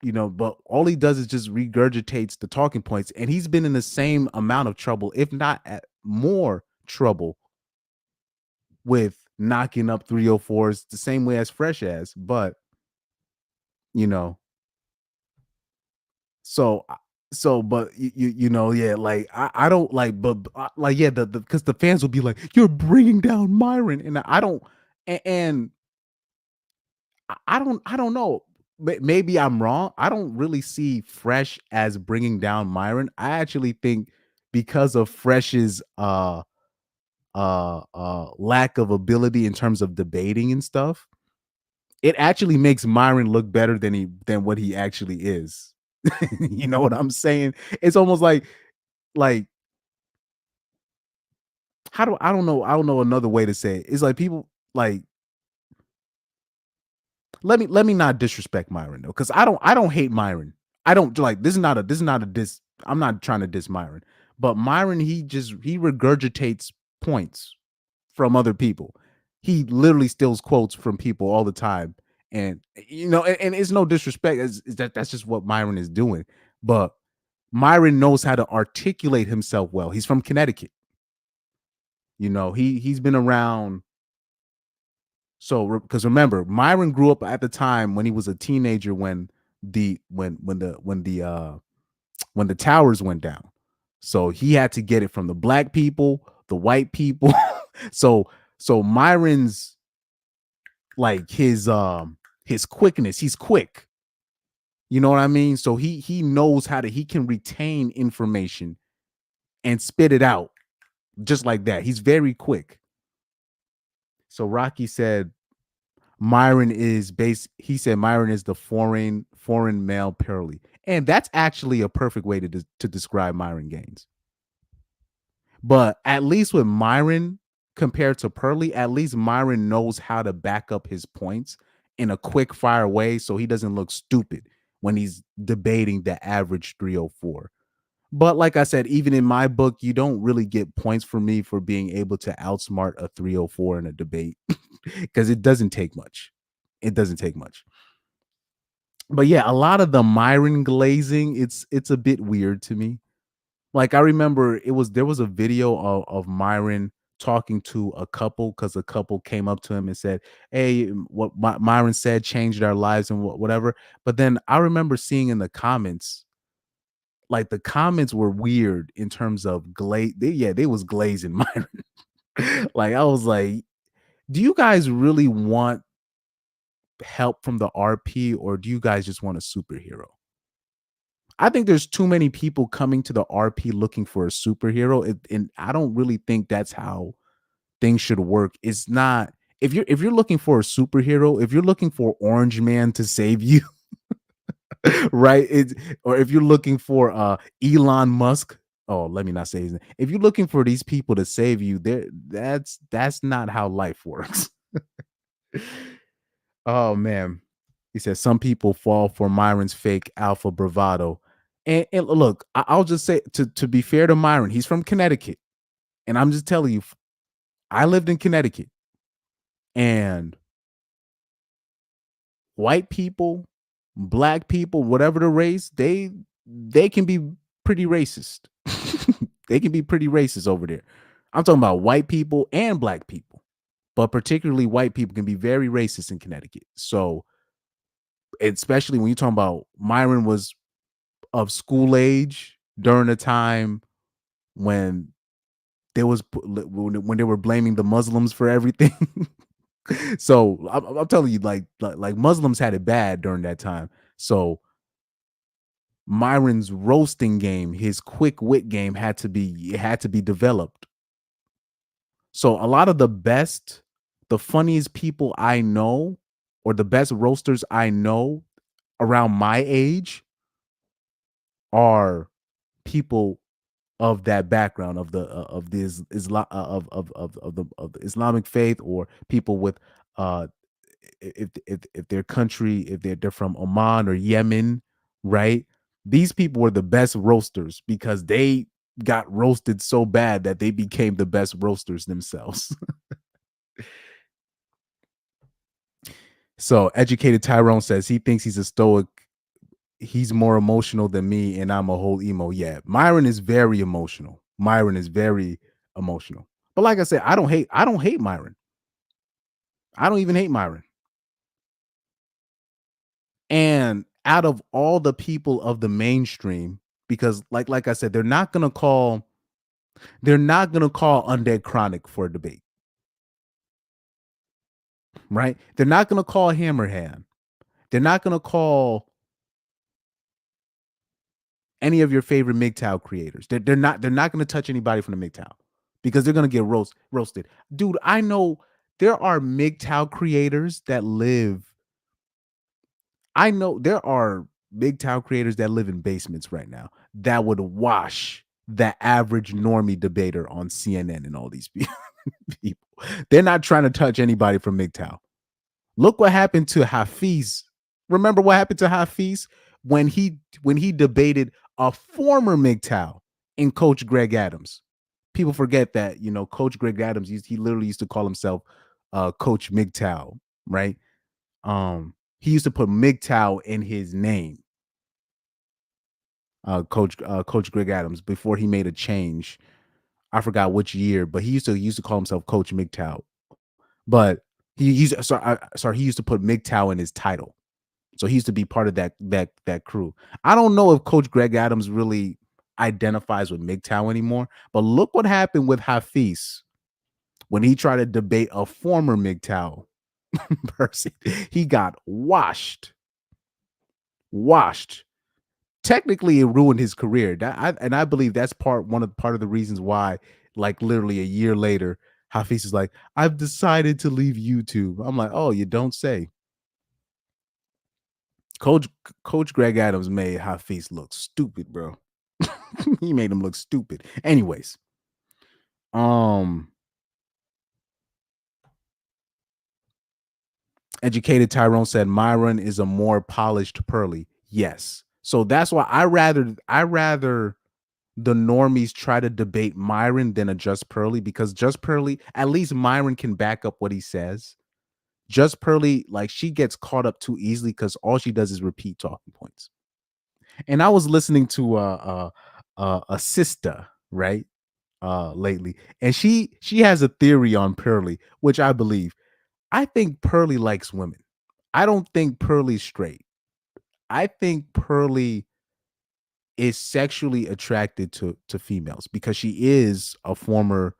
but all he does is just regurgitates the talking points, and he's been in the same amount of trouble, if not at more trouble, with knocking up 304s the same way as Fresh has. But but yeah, like I don't like, but like, yeah, because the fans will be like, you're bringing down Myron, and I don't, and I don't know. Maybe I'm wrong. I don't really see Fresh as bringing down Myron. I actually think because of Fresh's lack of ability in terms of debating and stuff, it actually makes Myron look better than what he actually is. You know what I'm saying? It's almost like I don't know another way to say it. It's like people like let me not disrespect Myron though, because I don't hate Myron. I don't like this is not a diss. I'm not trying to diss Myron, but Myron he regurgitates points from other people. He literally steals quotes from people all the time, and and it's no disrespect. That's just what Myron is doing. But Myron knows how to articulate himself well. He's from Connecticut. He's been around. So because remember, Myron grew up at the time when he was a teenager when the towers went down. So he had to get it from the black people, the white people. so Myron's like his quickness, he's quick. You know what I mean? So he knows he can retain information and spit it out just like that. He's very quick. So Rocky said Myron is the foreign male Pearly. And that's actually a perfect way to describe Myron Gaines. But at least with Myron compared to Pearly, at least Myron knows how to back up his points in a quick fire way so he doesn't look stupid when he's debating the average 304. But like I said, even in my book, you don't really get points for me for being able to outsmart a 304 in a debate because it doesn't take much. It doesn't take much. But yeah, a lot of the Myron glazing, it's a bit weird to me. Like I remember there was a video of Myron talking to a couple because a couple came up to him and said, "Hey, what Myron said changed our lives and whatever." But then I remember seeing in the comments, like the comments were weird in terms of they was glazing Myron. Like I was like, do you guys really want help from the RP or do you guys just want a superhero? I think there's too many people coming to the RP looking for a superhero, and I don't really think that's how things should work. It's not if you're looking for a superhero, if you're looking for Orange Man to save you, right? Or if you're looking for Elon Musk. Oh, let me not say his name. If you're looking for these people to save you, that's not how life works. Oh man. He says some people fall for Myron's fake alpha bravado. And look, I'll just say to be fair to Myron, he's from Connecticut. And I'm just telling you, I lived in Connecticut. And white people, black people, whatever the race, they can be pretty racist. They can be pretty racist over there. I'm talking about white people and black people. But particularly white people can be very racist in Connecticut. So especially when you're talking about Myron was of school age during a time when when they were blaming the Muslims for everything. So I'm telling you, like Muslims had it bad during that time. So Myron's roasting game, his quick wit game had to be developed. So a lot of the funniest people I know, or the best roasters I know around my age, are people of that background of the Islam of the Islamic faith, or people with if their country, if they're from Oman or Yemen, right? These people were the best roasters because they got roasted so bad that they became the best roasters themselves. So educated Tyrone says he thinks he's a stoic. He's more emotional than me, and I'm a whole emo. Yeah, Myron is very emotional. Myron is very emotional. But like I said, I don't hate Myron. I don't even hate Myron. And out of all the people of the mainstream, because like I said, they're not gonna call Undead Chronic for a debate. Right? They're not gonna call Hammerhand. They're not gonna call any of your favorite MGTOW creators. They're not going to touch anybody from the MGTOW. because they're gonna get roasted. Dude, I know there are MGTOW creators that live. I know there are MGTOW creators that live in basements right now that would wash the average normie debater on CNN and all these people. They're not trying to touch anybody from MGTOW. Look what happened to Hafiz. Remember what happened to Hafiz when he debated a former MGTOW in Coach Greg Adams. People forget that, you know, Coach Greg Adams, he literally used to call himself Coach MGTOW, right? He used to put MGTOW in his name. Coach Greg Adams, before he made a change. I forgot which year, but he used to call himself Coach MGTOW. But he used to put MGTOW in his title. So he used to be part of that crew. I don't know if Coach Greg Adams really identifies with MGTOW anymore, but look what happened with Hafiz when he tried to debate a former MGTOW person. He got washed. Technically, it ruined his career. I believe that's part of the reasons why, like literally a year later, Hafiz is like, I've decided to leave YouTube. I'm like, oh, you don't say. Coach Greg Adams made Hafiz look stupid, bro. He made him look stupid. Anyways, Educated Tyrone said Myron is a more polished Pearly. Yes. So that's why I rather the normies try to debate Myron than a Just Pearly, because Just Pearly, at least Myron can back up what he says. Just Pearly, like, she gets caught up too easily because all she does is repeat talking points. And I was listening to a sister, right, lately, and she has a theory on Pearly, which I believe. I think Pearly likes women. I don't think Pearly's straight. I think Pearly is sexually attracted to females because she is a former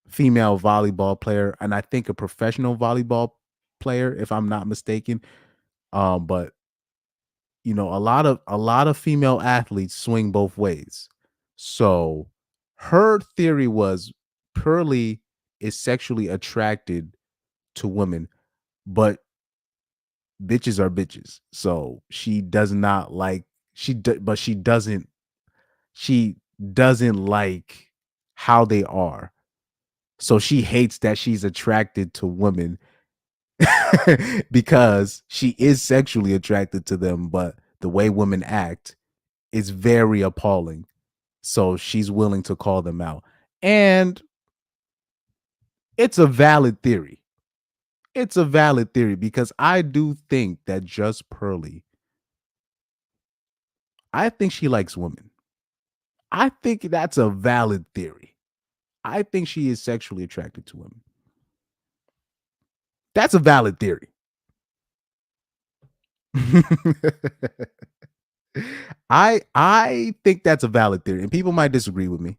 female volleyball player, and I think a professional volleyball player, if I'm not mistaken. But you know, a lot of female athletes swing both ways. So her theory was Pearly is sexually attracted to women, but bitches are bitches. So she does not like she doesn't like how they are. So she hates that she's attracted to women because she is sexually attracted to them, but the way women act is very appalling. So she's willing to call them out. And it's a valid theory. It's a valid theory because I do think that Just Pearly, I think she likes women. I think that's a valid theory. I think she is sexually attracted to women. That's a valid theory. I think that's a valid theory, and people might disagree with me.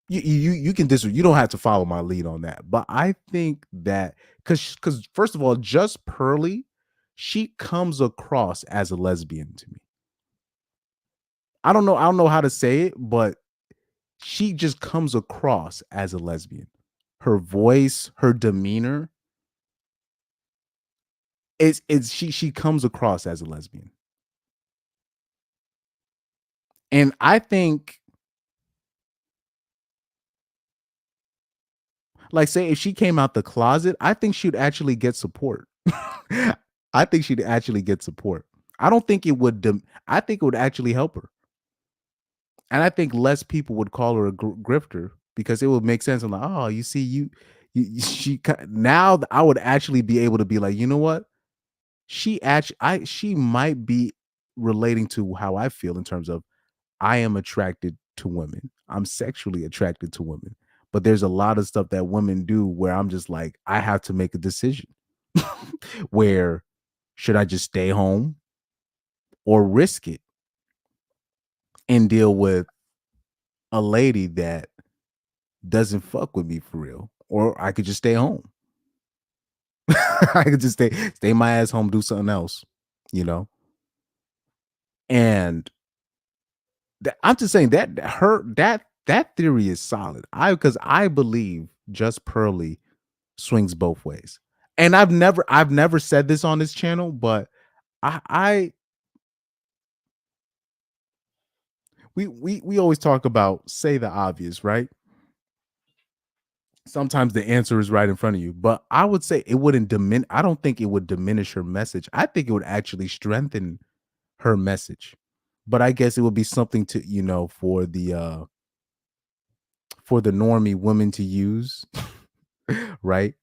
You can disagree. You don't have to follow my lead on that, but I think that because first of all, Just Pearly, she comes across as a lesbian to me. I don't know how to say it, but she just comes across as a lesbian. Her voice, her demeanor, she comes across as a lesbian. And I think, like, say if she came out the closet, I think she'd actually get support. I think she'd actually get support. I don't think it would. I think it would actually help her. And I think less people would call her a grifter because it would make sense. I'm like, oh, you see, now I would actually be able to be like, you know what? She might be relating to how I feel in terms of I am attracted to women. I'm sexually attracted to women. But there's a lot of stuff that women do where I'm just like, I have to make a decision. Where should I just stay home or risk it and deal with a lady that doesn't fuck with me for real? Or I could just stay home. I could just stay my ass home, do something else, you know? And I'm just saying that That theory is solid. Because I believe Just Pearly swings both ways. And I've never said this on this channel, but I we always talk about say the obvious, right? Sometimes the answer is right in front of you, but I would say it wouldn't diminish. I don't think it would diminish her message. I think it would actually strengthen her message. But I guess it would be something to, for the normie women to use, right?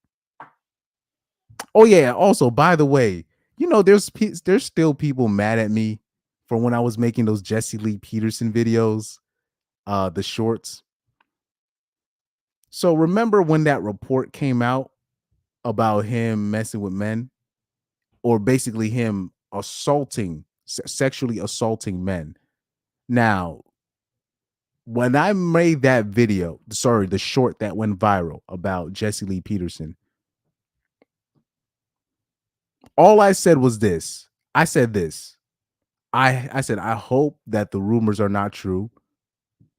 Oh yeah, also by the way, there's still people mad at me for when I was making those Jesse Lee Peterson videos, the shorts. So remember when that report came out about him messing with men, or basically him sexually assaulting men. Now, when I made that video, the short that went viral about Jesse Lee Peterson, all I said was this. I said this. I said, I hope that the rumors are not true,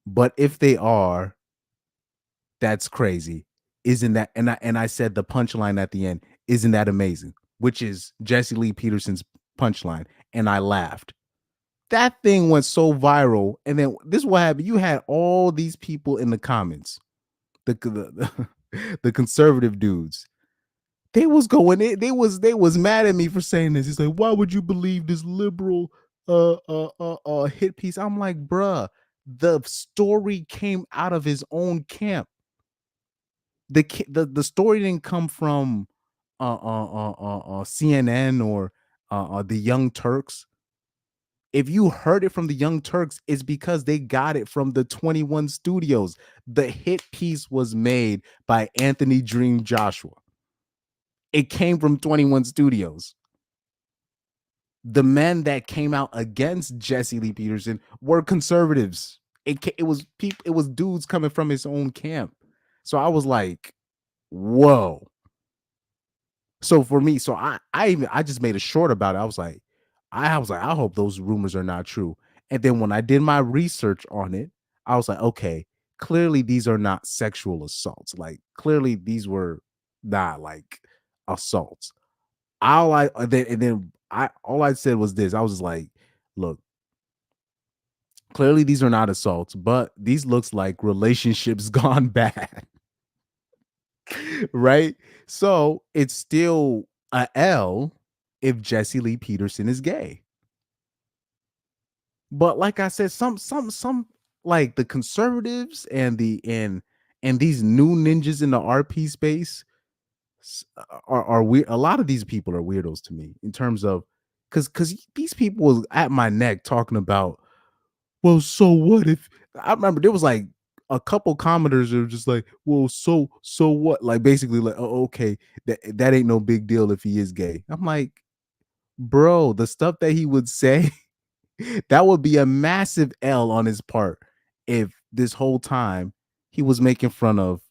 but if they are, that's crazy. Isn't that? And I said the punchline at the end, isn't that amazing? Which is Jesse Lee Peterson's punchline. And I laughed. That thing went so viral. And then this is what happened. You had all these people in the comments, the conservative dudes. They was going in, they was mad at me for saying this. He's like, why would you believe this liberal hit piece? I'm like, bruh, the story came out of his own camp. The story didn't come from CNN or the Young Turks. If you heard it from the Young Turks, it's because they got it from the 21 Studios. The hit piece was made by Anthony Dream Joshua. It came from 21 Studios. The men that came out against Jesse Lee Peterson were conservatives. It was dudes coming from his own camp. So I was like, whoa. So for me, I just made a short about it. I was like, I hope those rumors are not true. And then when I did my research on it, I was like, okay, clearly these are not sexual assaults. Like clearly these were not like assaults. All I said was this. I was just like, look, clearly these are not assaults, but these looks like relationships gone bad. Right? So it's still a L if Jesse Lee Peterson is gay. But like I said, some like the conservatives and these new ninjas in the RP space are weird. A lot of these people are weirdos to me in terms of because these people was at my neck talking about, well, so what if I remember there was like a couple commenters that were just like, well, so what? Like basically like, oh, okay, that ain't no big deal if he is gay. I'm like, bro, the stuff that he would say, that would be a massive L on his part if this whole time he was making fun of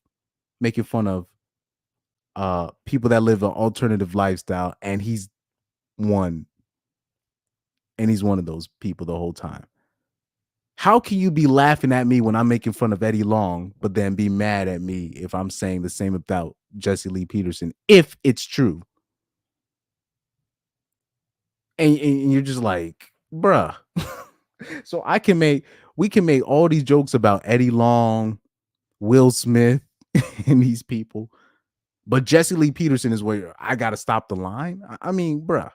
people that live an alternative lifestyle, and he's one of those people the whole time. How can you be laughing at me when I'm making fun of Eddie Long, but then be mad at me if I'm saying the same about Jesse Lee Peterson, if it's true? And you're just like, bruh. So we can make all these jokes about Eddie Long, Will Smith, and these people, but Jesse Lee Peterson is where I gotta stop the line. I mean, bruh.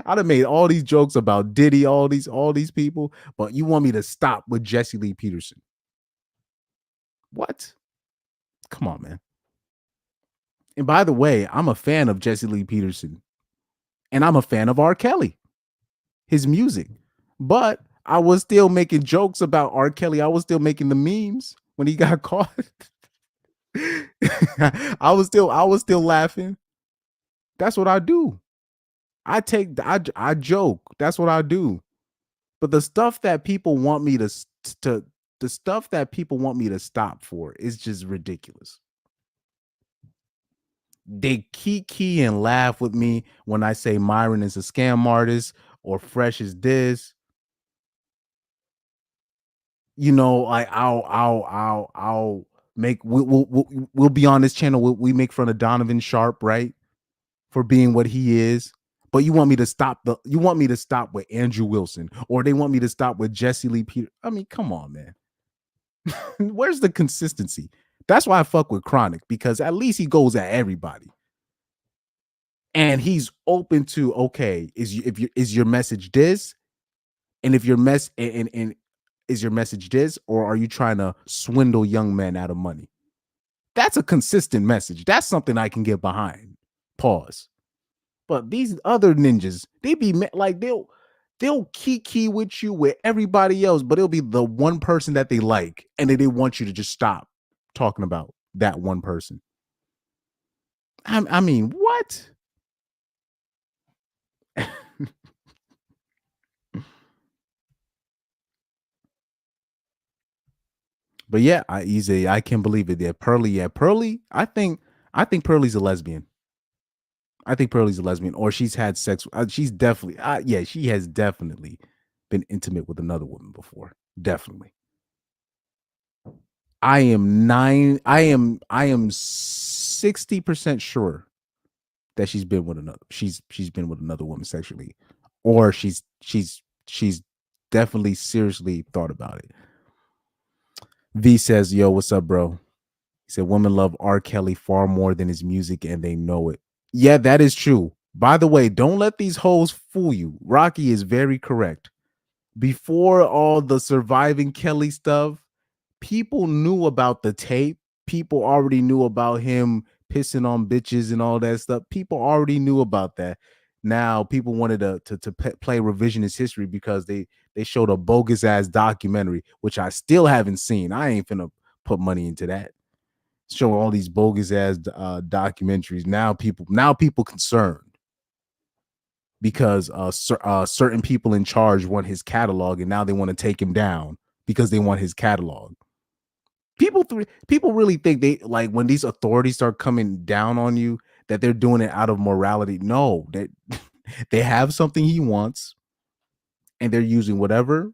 I'd have made all these jokes about Diddy, all these people, but you want me to stop with Jesse Lee Peterson? What? Come on, man. And by the way, I'm a fan of Jesse Lee Peterson, and I'm a fan of R. Kelly, his music, but I was still making jokes about R. Kelly. I was still making the memes when he got caught. I was still laughing. That's what I do. I joke. That's what I do. But the stuff that people want me to stop for is just ridiculous. They key and laugh with me when I say Myron is a scam artist or Fresh is this. you know, like I'll make we'll be on this channel. We make fun of Donovan Sharp, right, for being what he is. But you want me to stop with Andrew Wilson, or they want me to stop with Jesse Lee Peter. I mean, come on, man. Where's the consistency? That's why I fuck with Chronic, because at least he goes at everybody. And he's open to, okay, is your message this? And if your and is your message this, or are you trying to swindle young men out of money? That's a consistent message. That's something I can get behind. Pause. But these other ninjas, they be like they'll kiki with you with everybody else, but it'll be the one person that they like, and then they want you to just stop talking about that one person. I mean, what? But yeah, I can't believe it. Yeah, Pearly. I think Pearly's a lesbian. I think Pearly's a lesbian, or she's had sex. She's definitely, yeah, she has definitely been intimate with another woman before. Definitely. I am 60% sure that she's been with another. She's been with another woman sexually, or she's definitely seriously thought about it. V says, "Yo, what's up, bro?" He said, "Women love R. Kelly far more than his music, and they know it." Yeah, that is true. By the way, don't let these hoes fool you. Rocky is very correct. Before all the surviving Kelly stuff, people knew about the tape. People already knew about him pissing on bitches and all that stuff. People already knew about that. Now people wanted to play revisionist history because they showed a bogus ass documentary, which I still haven't seen. I ain't finna put money into that. Showing all these bogus ass documentaries. Now people concerned because certain people in charge want his catalog, and now they want to take him down because they want his catalog. People really think they, like, when these authorities start coming down on you, that they're doing it out of morality. No, they have something he wants, and they're using whatever.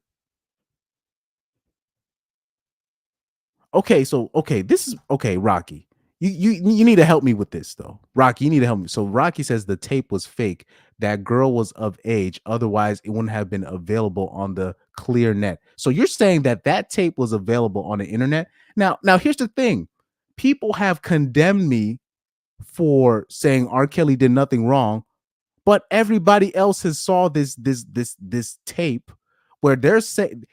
Okay, so this is okay, Rocky. You need to help me with this though. Rocky, you need to help me. So Rocky says the tape was fake. That girl was of age, otherwise it wouldn't have been available on the clear net. So you're saying that tape was available on the internet. Now here's the thing. People have condemned me for saying R. Kelly did nothing wrong, but everybody else has saw this tape where they're saying,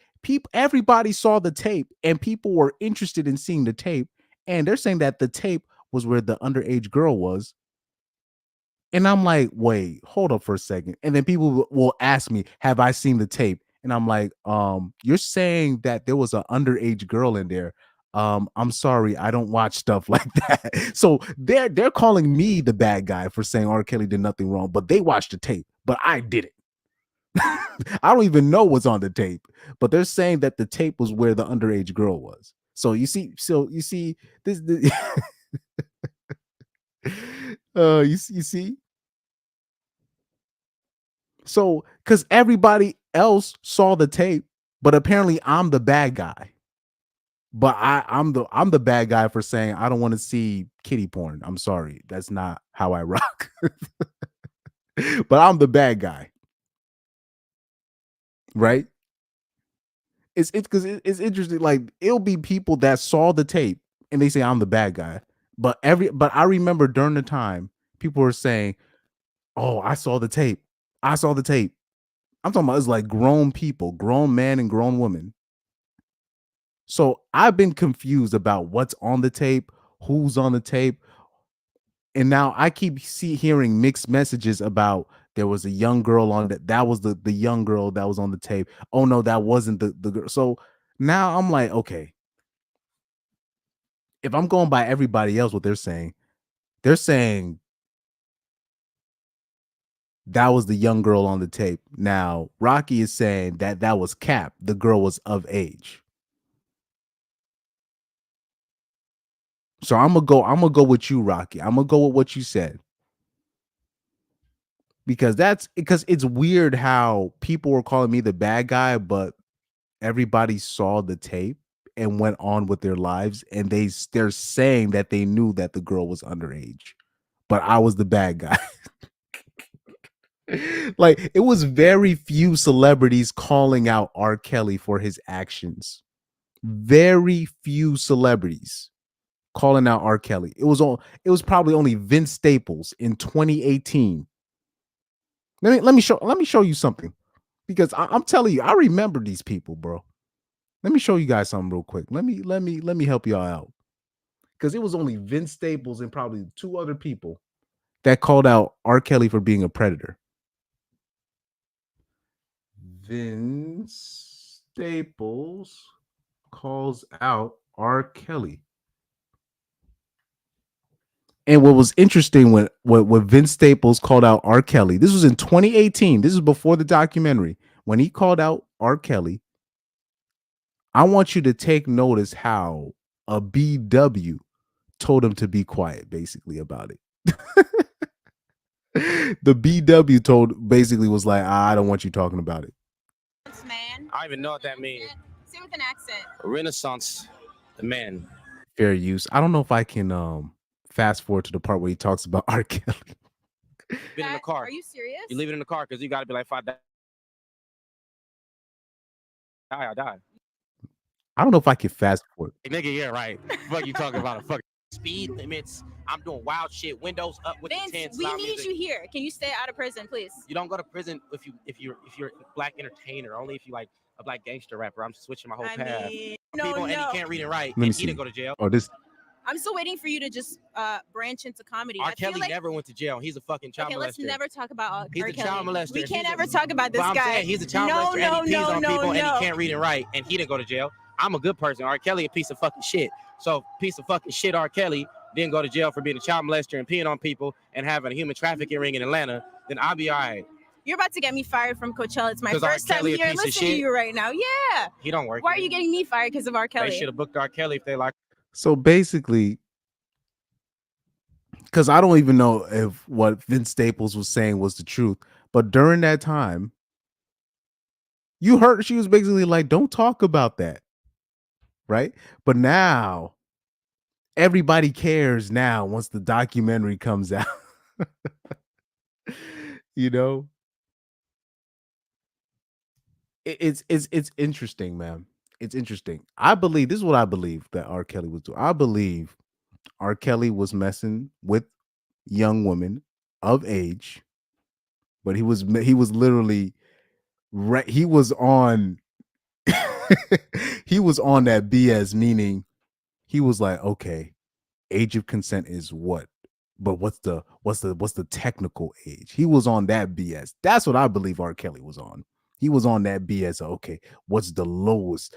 everybody saw the tape and people were interested in seeing the tape, and they're saying that the tape was where the underage girl was. And I'm like, wait, hold up for a second. And then people will ask me, have I seen the tape? And I'm like, you're saying that there was an underage girl in there. I'm sorry, I don't watch stuff like that. So they're calling me the bad guy for saying R. Kelly did nothing wrong, but they watched the tape, but I didn't. I don't even know what's on the tape, but they're saying that the tape was where the underage girl was. So you see this you see. So because everybody else saw the tape, but apparently I'm the bad guy. But I'm the bad guy for saying I don't want to see kitty porn. I'm sorry, that's not how I rock. But I'm the bad guy, right? It's because it's interesting. Like, it'll be people that saw the tape and they say I'm the bad guy. But I remember during the time people were saying, "Oh, I saw the tape. I saw the tape." I'm talking about, it's like grown people, grown men and grown women. So I've been confused about what's on the tape, who's on the tape. And now I keep hearing mixed messages about there was a young girl on that was the young girl that was on the tape. Oh no, that wasn't the girl. So now I'm like, okay, if I'm going by everybody else, what they're saying that was the young girl on the tape. Now Rocky is saying that was cap. The girl was of age. So I'm gonna go with you, Rocky. I'm gonna go with what you said. Because it's weird how people were calling me the bad guy, but everybody saw the tape and went on with their lives, and they're saying that they knew that the girl was underage, but I was the bad guy. Like, it was very few celebrities calling out R. Kelly for his actions. Very few celebrities calling out R. Kelly. It was probably only Vince Staples in 2018. Let me show you something, because I'm telling you, I remember these people, bro. Let me show you guys something real quick. Let me help y'all out, because it was only Vince Staples and probably 2 other people that called out R. Kelly for being a predator. Vince Staples calls out R. Kelly. And what was interesting when Vince Staples called out R. Kelly, this was in 2018. This is before the documentary. When he called out R. Kelly, I want you to take notice how a BW told him to be quiet, basically, about it. The BW basically was like, I don't want you talking about it. Man. I don't even know what that means. Say with an accent. Renaissance man. Fair use. I don't know if I can fast forward to the part where he talks about R. Kelly. Been in the car. Are you serious? You leave it in the car because you got to be like, if I die, I die. I don't know if I can fast forward. Hey, nigga, yeah, right. Fuck you talking about a fucking speed limits. I'm doing wild shit. Windows up with Vince, the tents. we loud need music. you here. Can you stay out of prison, please? You don't go to prison if you're a black entertainer. Only if you like a black gangster rapper. I'm switching my whole path. People and he can't read and write. Let me And see. he didn't go to jail. Oh, this. I'm still waiting for you to just branch into comedy. R. Kelly never went to jail. He's a fucking child Okay, molester. let's never talk about He's R. a Kelly. child molester. We can't He's ever talk about this But I'm guy. saying he's a child molester and he pees on people and he can't read and write and he didn't go to jail. I'm a good person. R. Kelly a piece of fucking shit. So piece of fucking shit R. Kelly didn't go to jail for being a child molester and peeing on people and having a human trafficking ring in Atlanta, then I'll be all right. You're about to get me fired from Coachella. It's my 'Cause R. first time Kelly a here piece of listening to shit? you right now. Yeah. He don't work. Why are you getting me fired because of R. Kelly? They should have booked R. Kelly if they like. So basically, because I don't even know if what Vince Staples was saying was the truth, but during that time, you heard she was basically like, don't talk about that. Right? But now everybody cares now once the documentary comes out. You know? It's interesting, man. It's interesting. I believe this is what I believe that R. Kelly was doing. I believe R. Kelly was messing with young women of age, but he was literally he was on he was on that BS, meaning he was like, okay, age of consent is what, but what's the technical age? He was on that BS. That's what I believe R. Kelly was on. He was on that BS. Okay, what's the lowest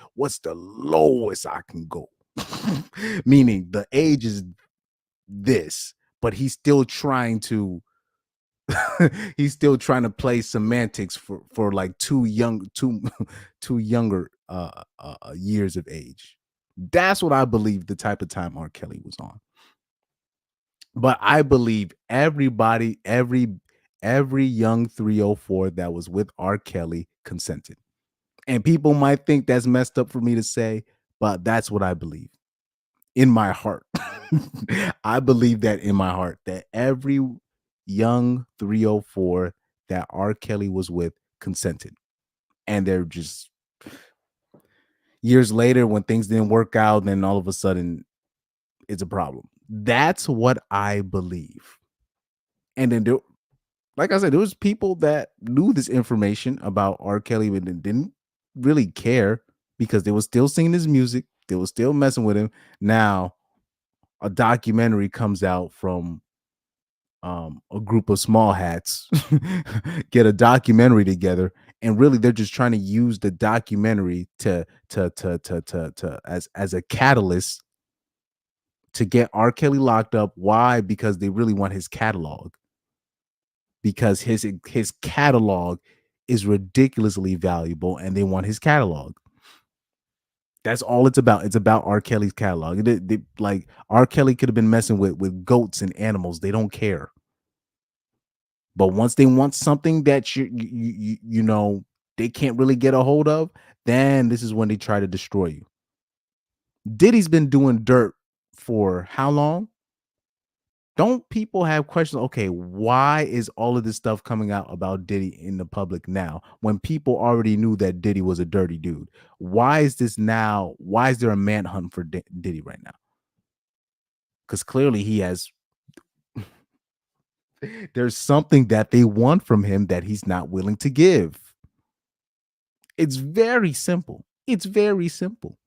I can go? Meaning the age is this, but he's still trying to play semantics for like two younger years of age. That's what I believe the type of time R. Kelly was on. But I believe everybody, every young 304 that was with R. Kelly consented. And people might think that's messed up for me to say, but that's what I believe in my heart. I believe that in my heart, that every young 304 that R. Kelly was with consented. And they're just years later, when things didn't work out, then all of a sudden it's a problem. That's what I believe. And then like I said, there was people that knew this information about R. Kelly but didn't really care because they were still singing his music. They were still messing with him. Now a documentary comes out from a group of small hats, get a documentary together, and really they're just trying to use the documentary to as a catalyst to get R. Kelly locked up. Why? Because they really want his catalog. Because his catalog is ridiculously valuable, and they want his catalog. That's all it's about. It's about R. Kelly's catalog. Like R. Kelly could have been messing with goats and animals. They don't care. But once they want something that you know they can't really get a hold of, then this is when they try to destroy you. Diddy's been doing dirt for how long? Don't people have questions? Okay, why is all of this stuff coming out about Diddy in the public now when people already knew that Diddy was a dirty dude? Why is this now? Why is there a manhunt for Diddy right now? Because clearly he has, there's something that they want from him that he's not willing to give. It's very simple. It's very simple.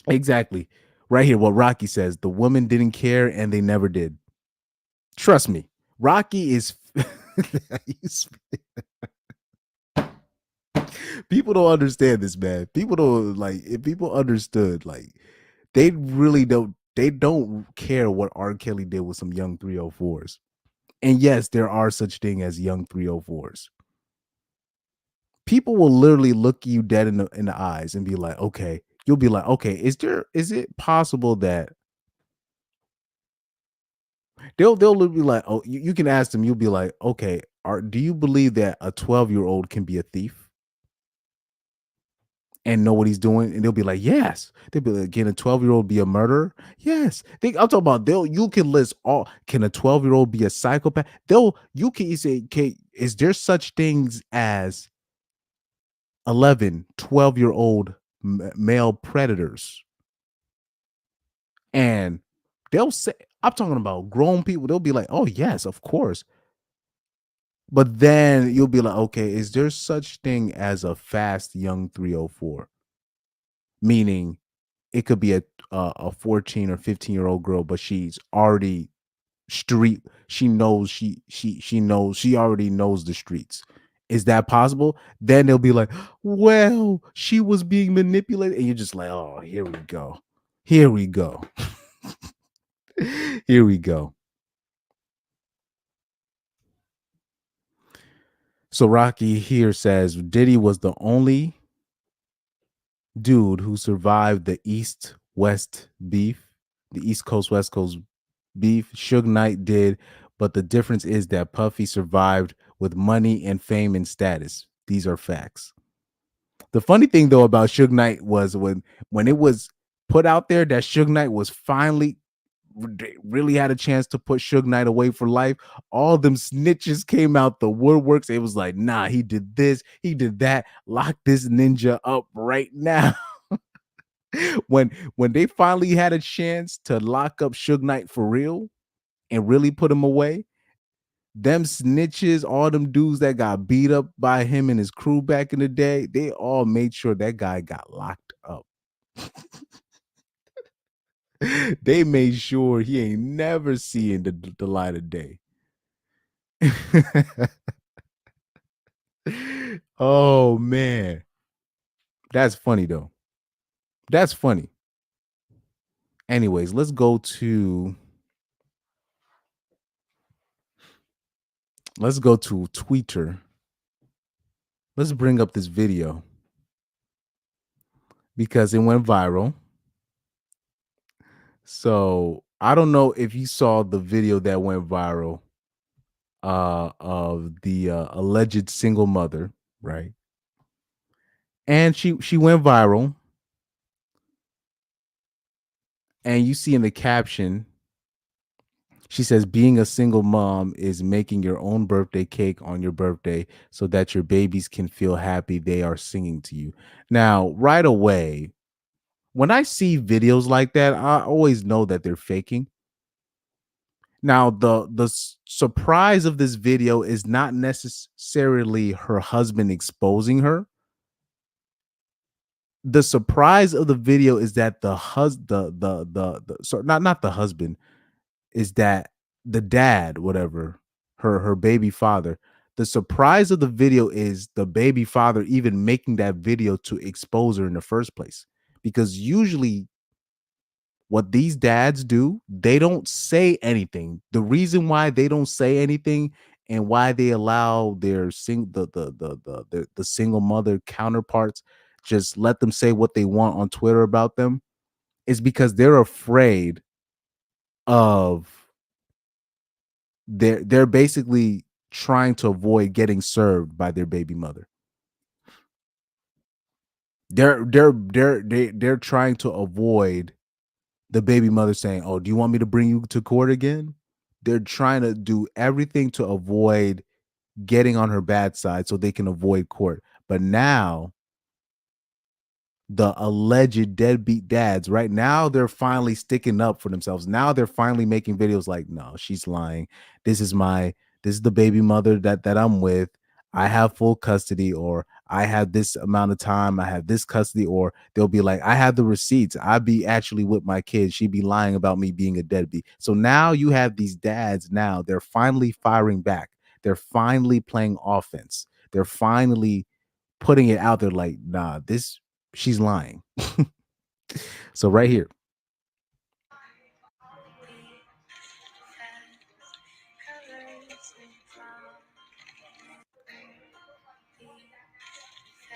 Exactly. Right here, what Rocky says, the woman didn't care and they never did. Trust me, Rocky is people don't understand this, man. People don't like, if people understood, like they really don't care what R. Kelly did with some young 304s. And yes, there are such thing as young 304s. People will literally look you dead in the eyes and be like, okay, you'll be like, okay, is it possible that they'll be like, oh, you can ask them, you'll be like, okay, do you believe that a 12-year-old can be a thief and know what he's doing? And they'll be like, yes. They'll be like, can a 12-year-old be a murderer? Yes. I'm talking about you can list all. Can a 12-year-old be a psychopath? You can say, okay, is there such things as 11, 12-year-old male predators? And they'll say, I'm talking about grown people. They'll be like, oh, yes, of course. But then you'll be like, okay, is there such thing as a fast young 304? Meaning it could be a 14 or 15-year-old girl, but she's already street. She knows she already knows the streets. Is that possible? Then they'll be like, well, she was being manipulated. And you're just like, oh, here we go. Here we go. Here we go. So Rocky here says Diddy was the only dude who survived the East-West beef, the East Coast, West Coast beef. Suge Knight did, but the difference is that Puffy survived with money and fame and status. These are facts. The funny thing though about Suge Knight was when it was put out there that Suge Knight was finally really had a chance to put Suge Knight away for life, all them snitches came out the woodworks. It was like, nah, he did this, he did that. Lock this ninja up right now. when they finally had a chance to lock up Suge Knight for real and really put him away, them snitches, all them dudes that got beat up by him and his crew back in the day, they all made sure that guy got locked up. They made sure he ain't never seeing the light of day. Oh man, that's funny though. That's funny. Anyways, let's go to Twitter. Let's bring up this video because it went viral. So I don't know if you saw the video that went viral of the alleged single mother, right? And she went viral. And you see in the caption, she says, being a single mom is making your own birthday cake on your birthday so that your babies can feel happy they are singing to you. Now, right away, when I see videos like that, I always know that they're faking. Now, the surprise of this video is not necessarily her husband exposing her. The surprise of the video is that the not the husband, is that the dad, whatever, her baby father. The surprise of the video is the baby father even making that video to expose her in the first place. Because usually what these dads do, they don't say anything. The reason why they don't say anything and why they allow their the single mother counterparts just let them say what they want on Twitter about them is because they're afraid of they're basically trying to avoid getting served by their baby mother. They're trying to avoid the baby mother saying, "Oh, do you want me to bring you to court again?" They're trying to do everything to avoid getting on her bad side so they can avoid court. But now the alleged deadbeat dads, right now, they're finally sticking up for themselves. Now they're finally making videos like, no, she's lying. This is the baby mother that I'm with. I have full custody, or I have this amount of time. I have this custody, or they'll be like, I have the receipts. I'd be actually with my kids. She'd be lying about me being a deadbeat. So now you have these dads. Now they're finally firing back. They're finally playing offense. They're finally putting it out there like, nah, she's lying. So right here.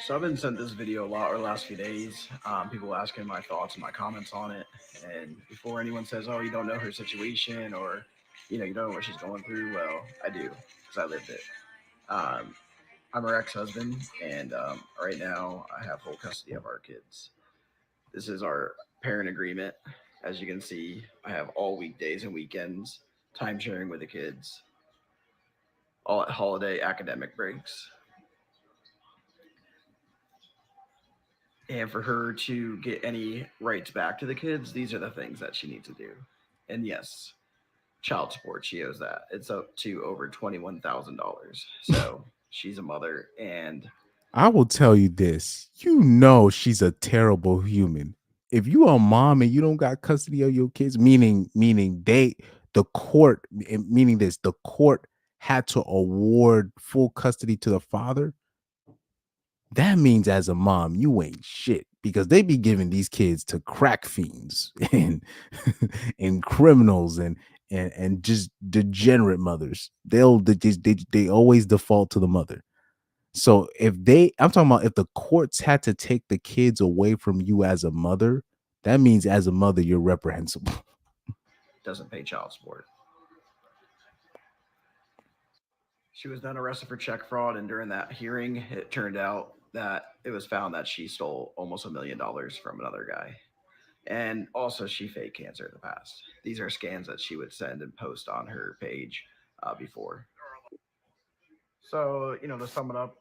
So I've been sent this video a lot over the last few days. People asking my thoughts and my comments on it. And before anyone says, oh, you don't know her situation, or, you don't know what she's going through, well, I do, because I lived it. I'm her ex-husband, and right now I have full custody of our kids. This is our parent agreement. As you can see, I have all weekdays and weekends, time sharing with the kids, all at holiday academic breaks. And for her to get any rights back to the kids, these are the things that she needs to do. And yes, child support, she owes that. It's up to over $21,000. So she's a mother, and I will tell you this. She's a terrible human. If you are a mom and you don't got custody of your kids, meaning the court had to award full custody to the father, that means as a mom, you ain't shit, because they be giving these kids to crack fiends and criminals and just degenerate mothers. They always default to the mother. So I'm talking about if the courts had to take the kids away from you as a mother, that means as a mother, you're reprehensible. Doesn't pay child support. She was then arrested for check fraud, and during that hearing, it turned out that it was found that she stole almost $1 million from another guy. And also, she faked cancer in the past. These are scans that she would send and post on her page before. So, to sum it up,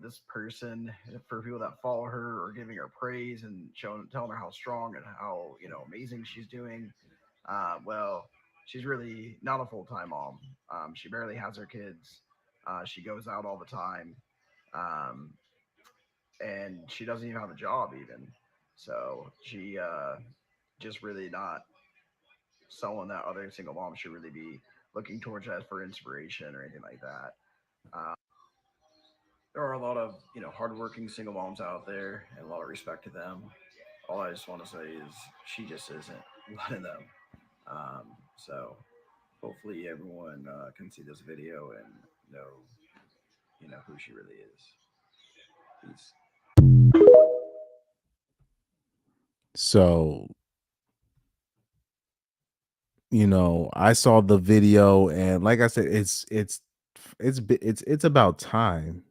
this person, for people that follow her or giving her praise and telling her how strong and how, amazing she's doing, well, she's really not a full-time mom. She barely has her kids. She goes out all the time. And she doesn't even have a job even. So she just really not someone that other single moms should really be looking towards as for inspiration or anything like that. There are a lot of hardworking single moms out there, and a lot of respect to them. All I just want to say is she just isn't one of them. So hopefully everyone can see this video and know who she really is. Peace. So, I saw the video, and like I said, it's about time,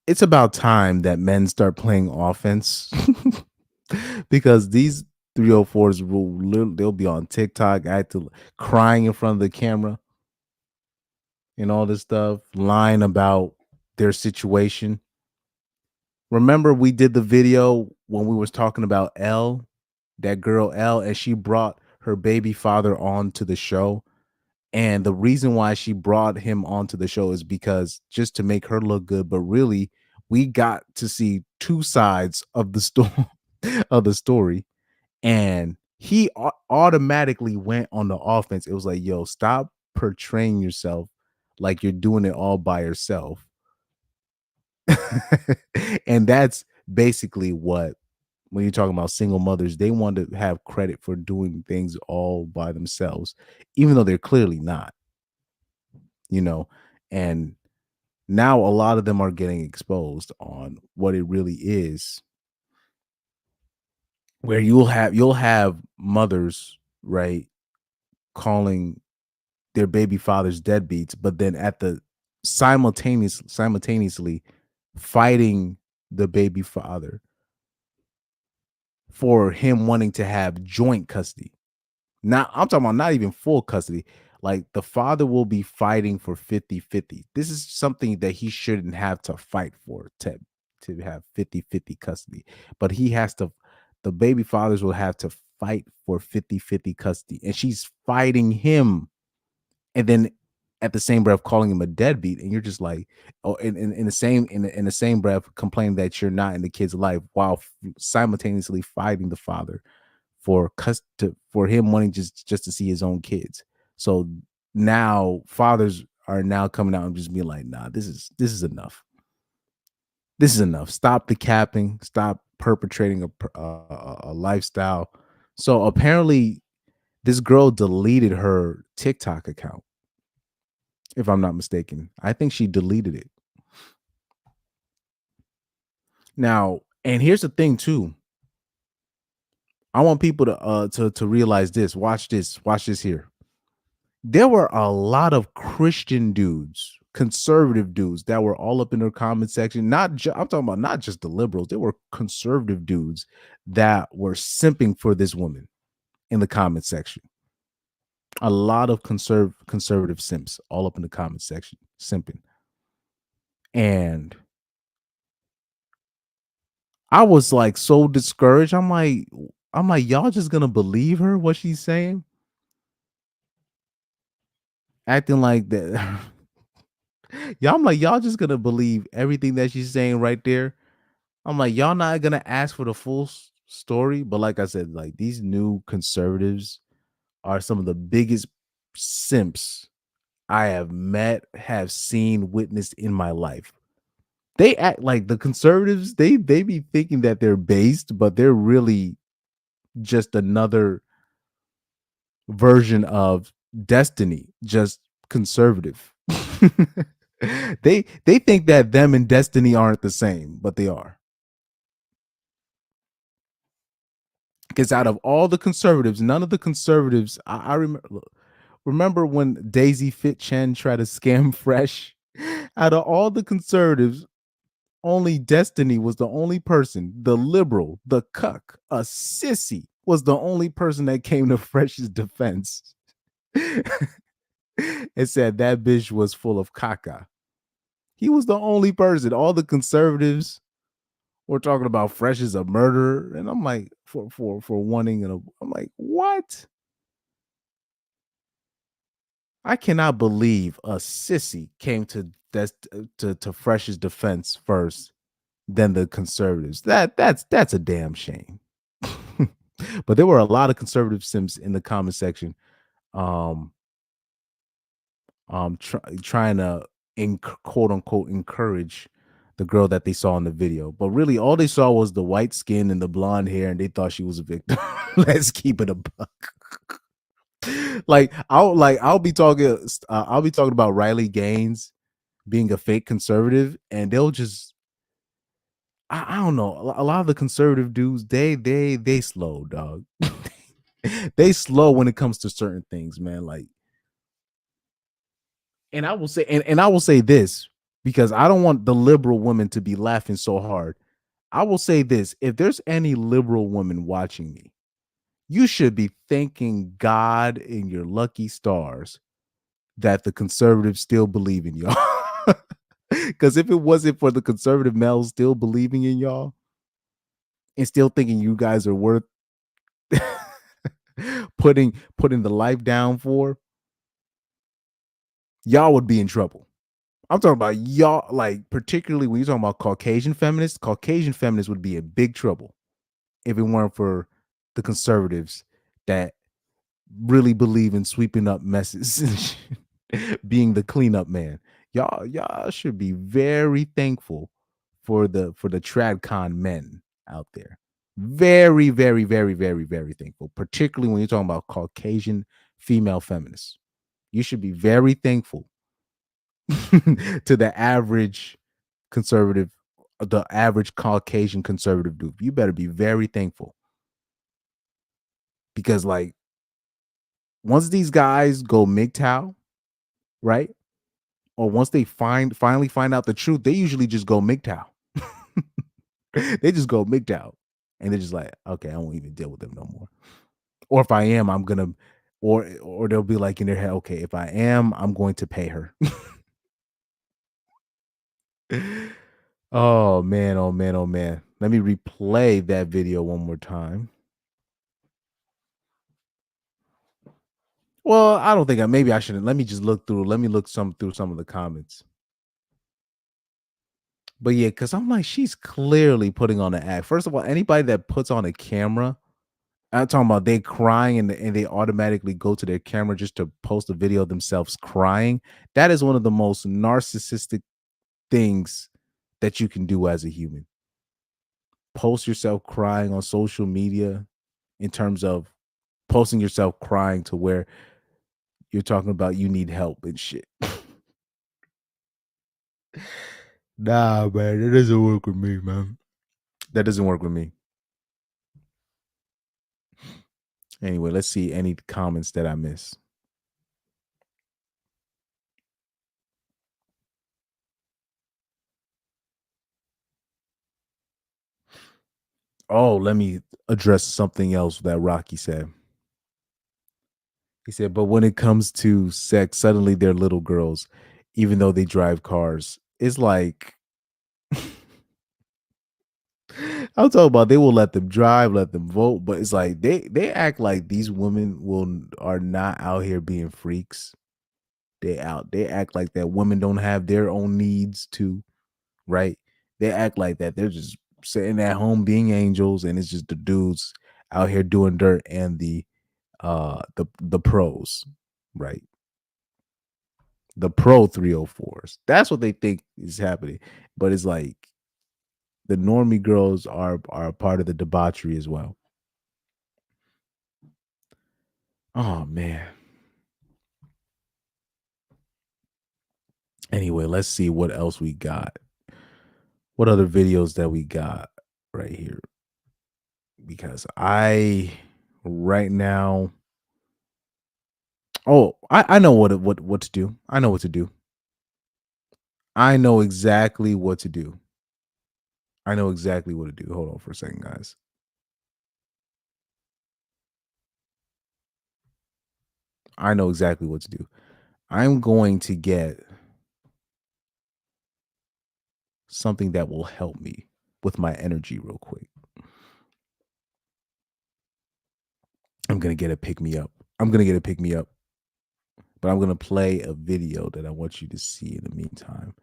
it's about time that men start playing offense because these 304s they'll be on TikTok, crying in front of the camera and all this stuff, lying about their situation. Remember, we did the video when we was talking about Elle, that girl Elle, and she brought her baby father on to the show. And the reason why she brought him onto the show is because just to make her look good, but really we got to see two sides of the story, and he automatically went on the offense. It was like, yo, stop portraying yourself like you're doing it all by yourself. And that's basically what, when you're talking about single mothers, they want to have credit for doing things all by themselves, even though they're clearly not, and now a lot of them are getting exposed on what it really is. where you'll have mothers, right, calling their baby fathers deadbeats, but then at the simultaneously fighting the baby father for him wanting to have joint custody. Now, I'm talking about not even full custody. Like the father will be fighting for 50-50. This is something that he shouldn't have to fight for, to have 50-50 custody. But the baby fathers will have to fight for 50-50 custody. And she's fighting him. And then at the same breath calling him a deadbeat. And you're just like, oh, in the same breath complaining that you're not in the kid's life while simultaneously fighting the father for him wanting just to see his own kids. So now fathers are now coming out and just being like, nah, this is enough. This is enough. Stop the capping. Stop perpetrating a lifestyle. So apparently this girl deleted her TikTok account, if I'm not mistaken. I think she deleted it. Now, and here's the thing too. I want people to realize this. Watch this here. There were a lot of Christian dudes, conservative dudes that were all up in their comment section. I'm talking about not just the liberals. There were conservative dudes that were simping for this woman in the comment section. A lot of conservative simps all up in the comment section simping. And I was like so discouraged. I'm like, y'all just gonna believe her, what she's saying? Acting like that. Yeah, I'm like, y'all just gonna believe everything that she's saying right there. I'm like, y'all not gonna ask for the full story. But like I said, like these new conservatives are some of the biggest simps I have met, have seen, witnessed in my life. They act like the conservatives, they be thinking that they're based, but they're really just another version of Destiny, just conservative. They think that them and Destiny aren't the same, but they are. Because out of all the conservatives, none of the conservatives, I remember when Daisy Fit Chen tried to scam Fresh. Out of all the conservatives, only Destiny was the only person, the liberal, the cuck, a sissy, was the only person that came to Fresh's defense. It said that bitch was full of caca. He was the only person. All the conservatives were talking about Fresh is a murderer, and I'm like, for wanting I'm like, what? I cannot believe a sissy came to Fresh's defense first, than the conservatives. That's a damn shame. But there were a lot of conservative sims in the comment section, trying to quote unquote encourage the girl that they saw in the video. But really all they saw was the white skin and the blonde hair, and they thought she was a victim. Let's keep it a buck. I'll be talking about Riley Gaines being a fake conservative, and they'll just I don't know. A lot of the conservative dudes, they slow, dog. They slow when it comes to certain things, man. Like, and I will say, and I will say this, because I don't want the liberal women to be laughing so hard. I will say this: if there's any liberal woman watching me, you should be thanking God in your lucky stars that the conservatives still believe in y'all. Because if it wasn't for the conservative males still believing in y'all and still thinking you guys are worth putting the life down for, y'all would be in trouble. I'm talking about y'all, like particularly when you're talking about Caucasian feminists would be in big trouble if it weren't for the conservatives that really believe in sweeping up messes, being the cleanup man. Y'all should be very thankful for the tradcon men out there. Very, very, very, very, very thankful, particularly when you're talking about Caucasian female feminists. You should be very thankful to the average conservative, the average Caucasian conservative dude. You better be very thankful because like once these guys go MGTOW, right? Or once they finally find out the truth, they usually just go MGTOW. They just go MGTOW. And they're just like, okay, I won't even deal with them no more. Or if I am, I'm gonna, or they'll be like in their head, okay, if I am, I'm going to pay her. Oh man, oh man, oh man. Let me replay that video one more time. Well, I don't think maybe I shouldn't. Let me just look through. Let me look through some of the comments. But yeah, because I'm like, she's clearly putting on an act. First of all, anybody that puts on a camera, I'm talking about they crying and they automatically go to their camera just to post a video of themselves crying. That is one of the most narcissistic things that you can do as a human. Post yourself crying on social media in terms of posting yourself crying to where you're talking about you need help and shit. Nah, man, that doesn't work with me, man. That doesn't work with me. Anyway, let's see any comments that I miss. Oh, let me address something else that Rocky said. He said, but when it comes to sex, suddenly they're little girls, even though they drive cars. It's like, I'm talking about they will let them drive, let them vote, but it's like they act like these women are not out here being freaks. They act like that women don't have their own needs too, right? They act like that they're just sitting at home being angels, and it's just the dudes out here doing dirt and the pros, right? The pro 304s. That's what they think is happening. But it's like the normie girls are a part of the debauchery as well. Oh man. Anyway, let's see what else we got. What other videos that we got right here? Because I right now. Oh, I know what to do. I know what to do. I know exactly what to do. I know exactly what to do. Hold on for a second, guys. I know exactly what to do. I'm going to get something that will help me with my energy real quick. I'm going to get a pick me up. But I'm going to play a video that I want you to see in the meantime.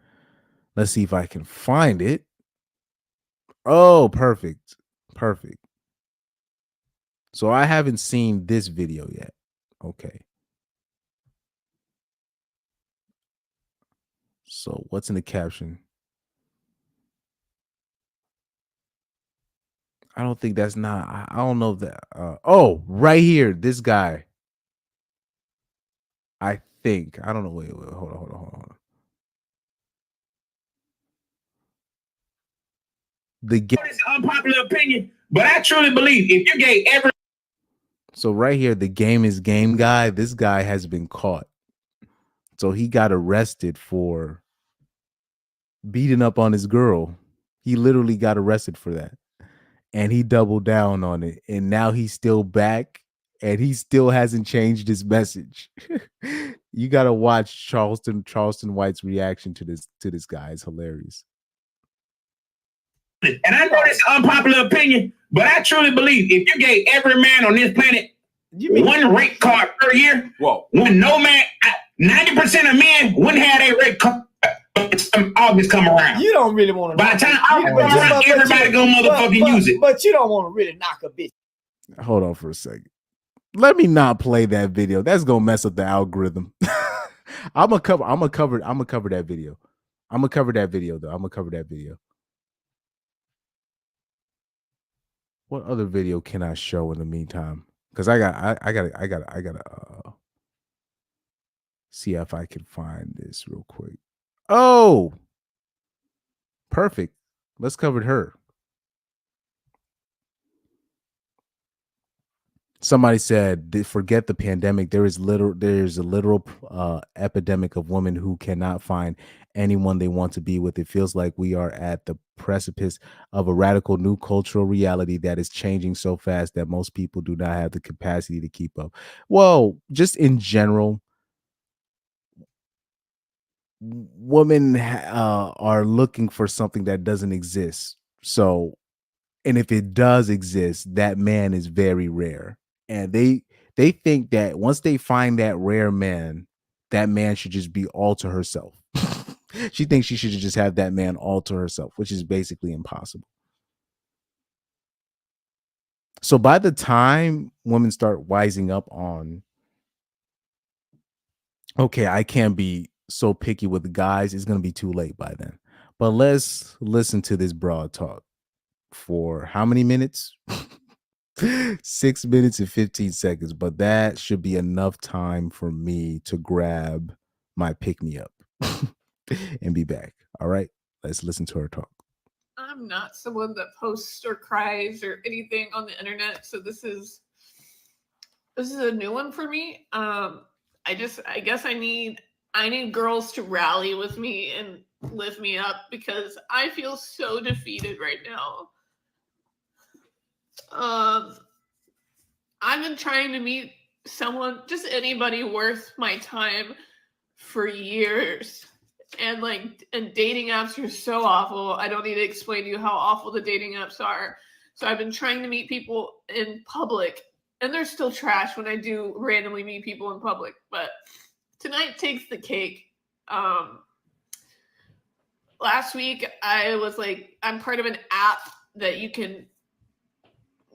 Let's see if I can find it. Oh, perfect. Perfect. So I haven't seen this video yet. Okay. So what's in the caption? I don't think that's not. I don't know that. Oh, right here, this guy. I think. I don't know. Wait. Hold on. It's unpopular opinion, but I truly believe if you gave every. So right here, the game is game guy. This guy has been caught. So he got arrested for beating up on his girl. He literally got arrested for that. And he doubled down on it. And now he's still back and he still hasn't changed his message. You got to watch Charleston White's reaction to this guy. It's hilarious. And I know this unpopular opinion, but I truly believe if you gave every man on this planet one rate card per year, when no man, 90% of men wouldn't have a rate card. August come around. You don't really want to. By the time August come around, everybody gonna motherfucking use it. But you don't want to really knock a bitch. Hold on for a second. Let me not play that video. That's gonna mess up the algorithm. I'm gonna cover that video. I'm gonna cover that video. What other video can I show in the meantime? Because I gotta see if I can find this real quick. Oh, perfect. Let's cover her. Somebody said, forget the pandemic. There's a literal epidemic of women who cannot find anyone they want to be with. It feels like we are at the precipice of a radical new cultural reality that is changing so fast that most people do not have the capacity to keep up. Well, just in general, women are looking for something that doesn't exist. So, and if it does exist, that man is very rare. And they think that once they find that rare man, that man should just be all to herself. She thinks she should just have that man all to herself, which is basically impossible. So by the time women start wising up on, okay, I can't be so picky with the guys, it's going to be too late by then. But let's listen to this broad talk for how many minutes? 6 minutes and 15 seconds, but that should be enough time for me to grab my pick me up and be back. All right, let's listen to her talk. I'm not someone that posts or cries or anything on the internet, so this is a new one for me. I guess I need girls to rally with me and lift me up because I feel so defeated right now. I've been trying to meet someone, just anybody worth my time for years. And dating apps are so awful. I don't need to explain to you how awful the dating apps are. So I've been trying to meet people in public, and they're still trash when I do randomly meet people in public. But tonight takes the cake. Last week I was I'm part of an app that you can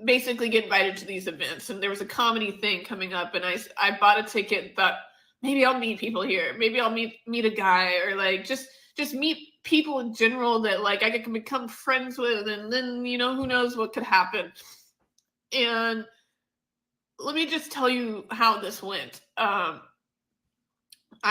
basically get invited to these events, and there was a comedy thing coming up, and I bought a ticket, thought maybe I'll meet people here, maybe I'll meet a guy, or just meet people in general that I can become friends with, and then who knows what could happen. And let me just tell you how this went. I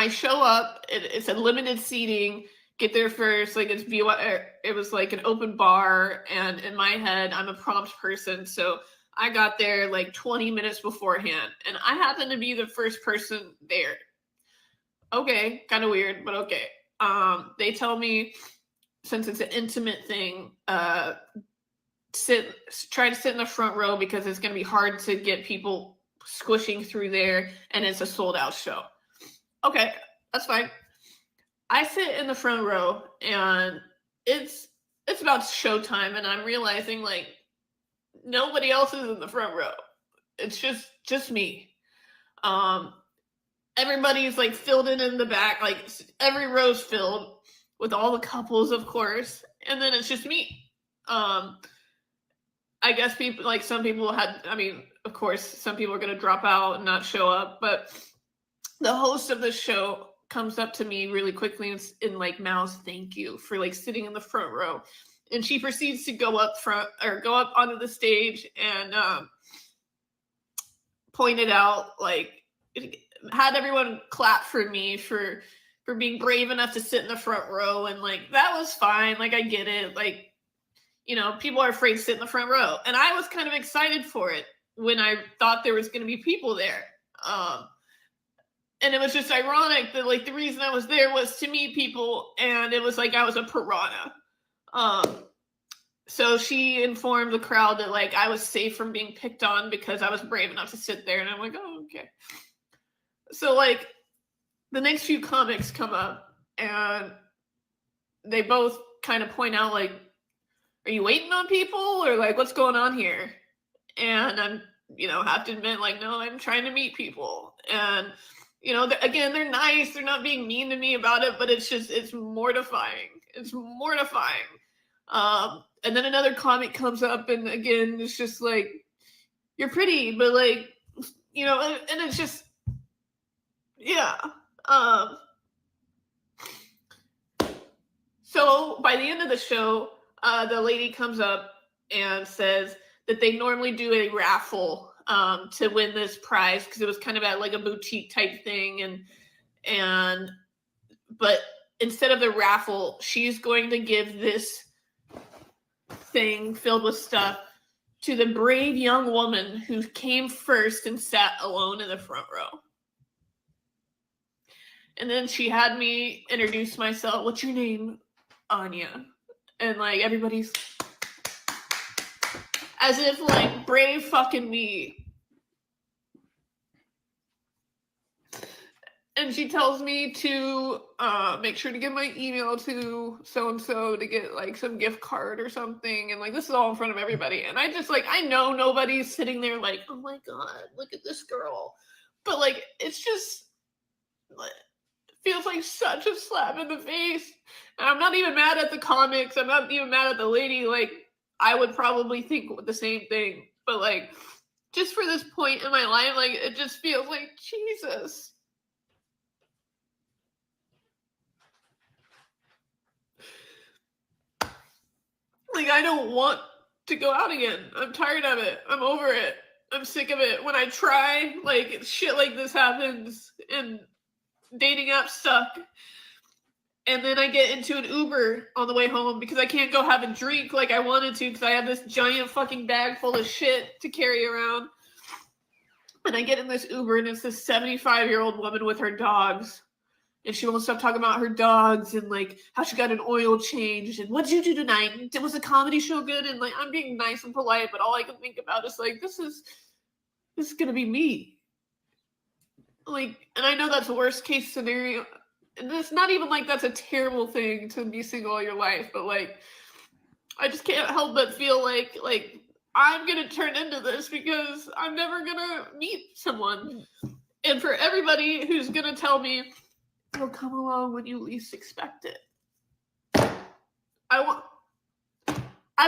show up, it's a limited seating, get there first, it was an open bar, and in my head I'm a prompt person, so I got there 20 minutes beforehand, and I happened to be the first person there. Okay, kind of weird, but okay. They tell me, since it's an intimate thing, try to sit in the front row because it's going to be hard to get people squishing through there, and it's a sold out show. Okay, that's fine. I sit in the front row, and it's about showtime, and I'm realizing nobody else is in the front row. It's just me. Everybody's filled in the back, every row's filled with all the couples, of course, and then it's just me. I guess people some people of course some people are going to drop out and not show up, but the host of the show comes up to me really quickly and mouths thank you for sitting in the front row, and she proceeds to go up onto the stage and pointed out had everyone clap for me for being brave enough to sit in the front row, and that was fine. I get it. People are afraid to sit in the front row, and I was kind of excited for it when I thought there was going to be people there. And it was just ironic that the reason I was there was to meet people, and it was I was a piranha. So she informed the crowd that I was safe from being picked on because I was brave enough to sit there, and I'm oh, okay. So the next few comics come up, and they both kind of point out are you waiting on people, or what's going on here? And I'm have to admit no, I'm trying to meet people. And again, they're nice, they're not being mean to me about it, but it's mortifying. It's mortifying. And then another comic comes up, and again it's just you're pretty, but and it's just yeah. So by the end of the show, the lady comes up and says that they normally do a raffle to win this prize, because it was kind of at a boutique type thing, but instead of the raffle, she's going to give this thing filled with stuff to the brave young woman who came first and sat alone in the front row. And then she had me introduce myself. What's your name? Anya. And like everybody's as if like brave fucking me. And she tells me to make sure to give my email to so-and-so to get like some gift card or something. And like, this is all in front of everybody. And I just like, I know nobody's sitting there like, oh my God, look at this girl. But like, it's just, it feels like such a slap in the face. And I'm not even mad at the comics. I'm not even mad at the lady. Like, I would probably think the same thing. But like, just for this point in my life, like, it just feels like, Jesus. Like, I don't want to go out again. I'm tired of it. I'm over it. I'm sick of it. When I try, like, shit like this happens and dating apps suck. And then I get into an Uber on the way home because I can't go have a drink like I wanted to because I have this giant fucking bag full of shit to carry around. And I get in this Uber and it's this 75-year-old woman with her dogs. And she won't stop talking about her dogs and like how she got an oil change and what did you do tonight? Was the comedy show good? And like I'm being nice and polite, but all I can think about is like this is gonna be me. Like, and I know that's the worst case scenario. And it's not even like that's a terrible thing to be single all your life, but like I just can't help but feel like I'm gonna turn into this because I'm never gonna meet someone. And for everybody who's gonna tell me it'll come along when you least expect it. I've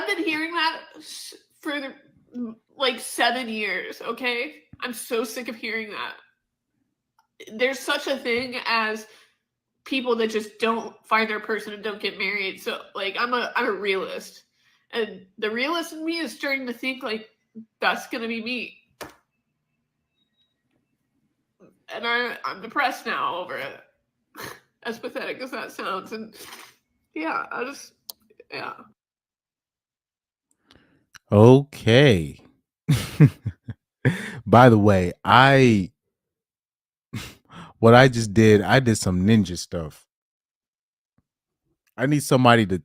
been hearing that for like 7 years, okay? I'm so sick of hearing that. There's such a thing as people that just don't find their person and don't get married. So like I'm a realist. And the realist in me is starting to think like that's gonna be me. And I'm depressed now over it. As pathetic as that sounds. And yeah, yeah. Okay. By the way, what I just did, I did some ninja stuff. I need somebody to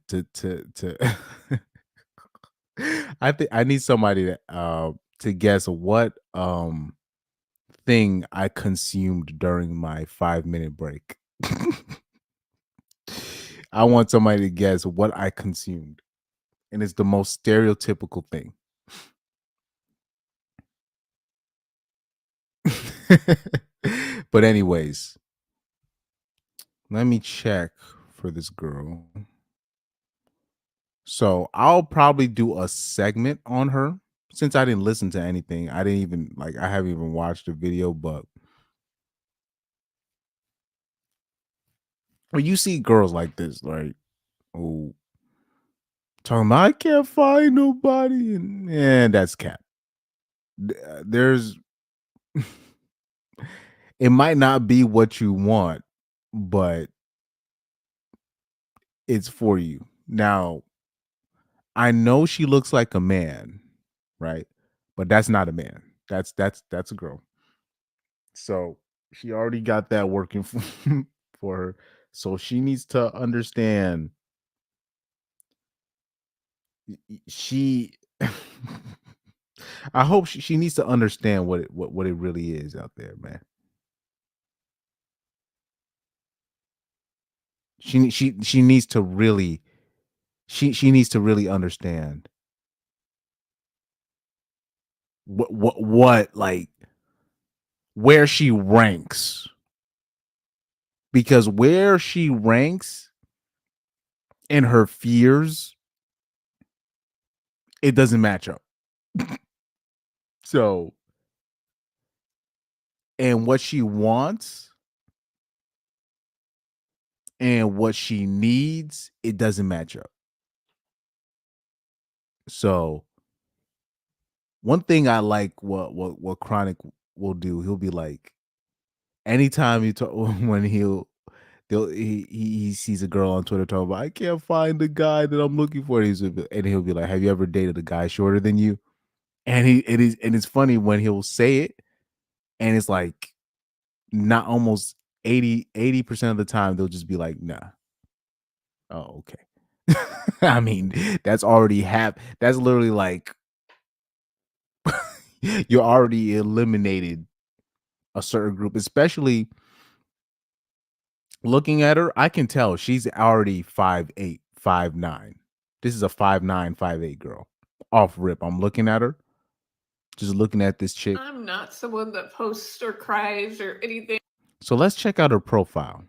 I need somebody to guess what thing I consumed during my 5-minute break. I want somebody to guess what I consumed. And it's the most stereotypical thing. But anyways, let me check for this girl. So I'll probably do a segment on her since I didn't listen to anything. I haven't even watched the video, but when you see girls like this, right? Oh, talking about I can't find nobody, and that's cap. There's it might not be what you want, but it's for you. Now, I know she looks like a man, right? But that's not a man. That's a girl. So she already got that working for her. So she needs to understand she I hope she needs to understand what it really is out there, man. She needs to really she needs to really understand what like where she ranks, because where she ranks in her fears, it doesn't match up. So, and what she wants and what she needs, it doesn't match up. So one thing I like what Chronic will do, he'll be like, anytime you talk when he sees a girl on Twitter talking about I can't find the guy that I'm looking for, and he'll be like, have you ever dated a guy shorter than you? And it's funny when he'll say it, and it's like not almost 80% of the time they'll just be like, nah. Oh, okay. I mean, that's already that's literally like you already eliminated a certain group, especially looking at her. I can tell she's already 5'8", 5'9". This is a 5'9", 5'8" girl. Off rip. I'm looking at her. Just looking at this chick. I'm not someone that posts or cries or anything. So let's check out her profile.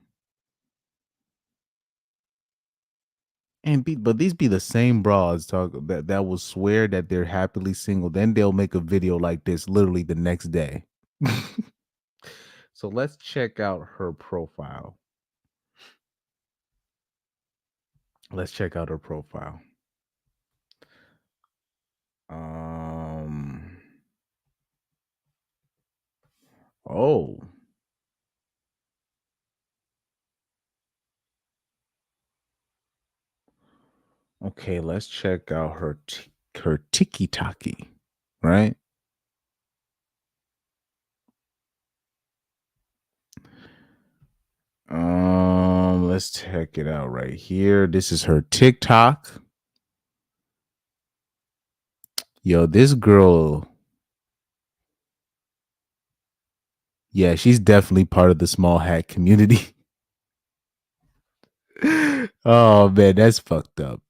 But these be the same bras that will swear that they're happily single. Then they'll make a video like this literally the next day. So let's check out her profile. Let's check out her profile. Oh. Okay, let's check out her tiki-taki, right? Let's check it out right here. This is her TikTok. Yo, this girl. Yeah, she's definitely part of the small hat community. Oh man, that's fucked up.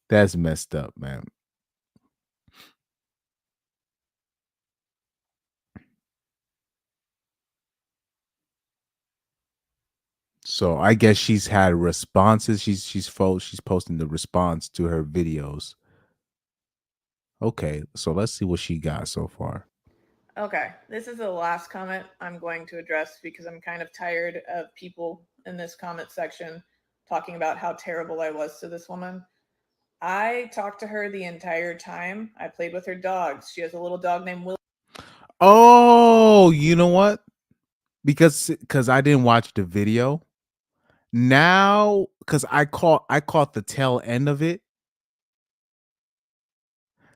That's messed up, man. So I guess she's had responses. She's posting the response to her videos. Okay, so let's see what she got so far. Okay, this is the last comment I'm going to address because I'm kind of tired of people in this comment section talking about how terrible I was to this woman. I talked to her the entire time. I played with her dogs. She has a little dog named Will. Oh, you know what? Because I didn't watch the video. Now, because I caught the tail end of it.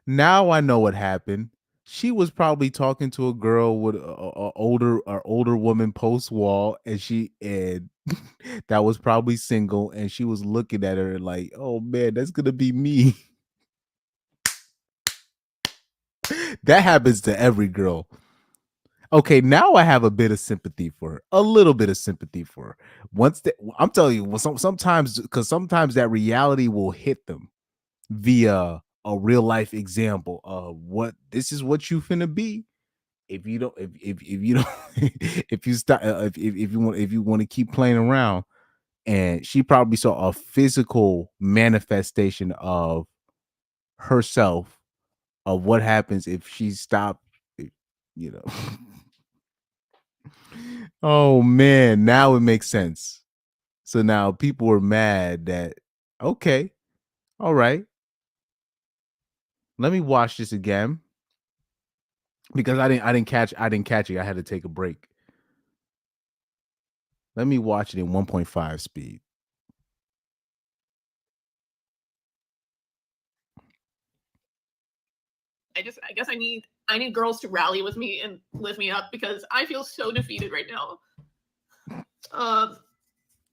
Now I know what happened. She was probably talking to a girl with a older woman post wall, and that was probably single, and she was looking at her like, oh man, that's gonna be me. That happens to every girl. Okay, now I have a bit of sympathy for her, a little bit of sympathy for her. I'm telling you, sometimes that reality will hit them via a real life example of what this is what you finna be if you don't if you don't if you stop if you want to keep playing around. And she probably saw a physical manifestation of herself of what happens if she stopped, you know. Oh man, now it makes sense. So now people were mad that, okay, all right, let me watch this again because I didn't catch it. I had to take a break. Let me watch it in 1.5 speed. I guess I need girls to rally with me and lift me up because I feel so defeated right now.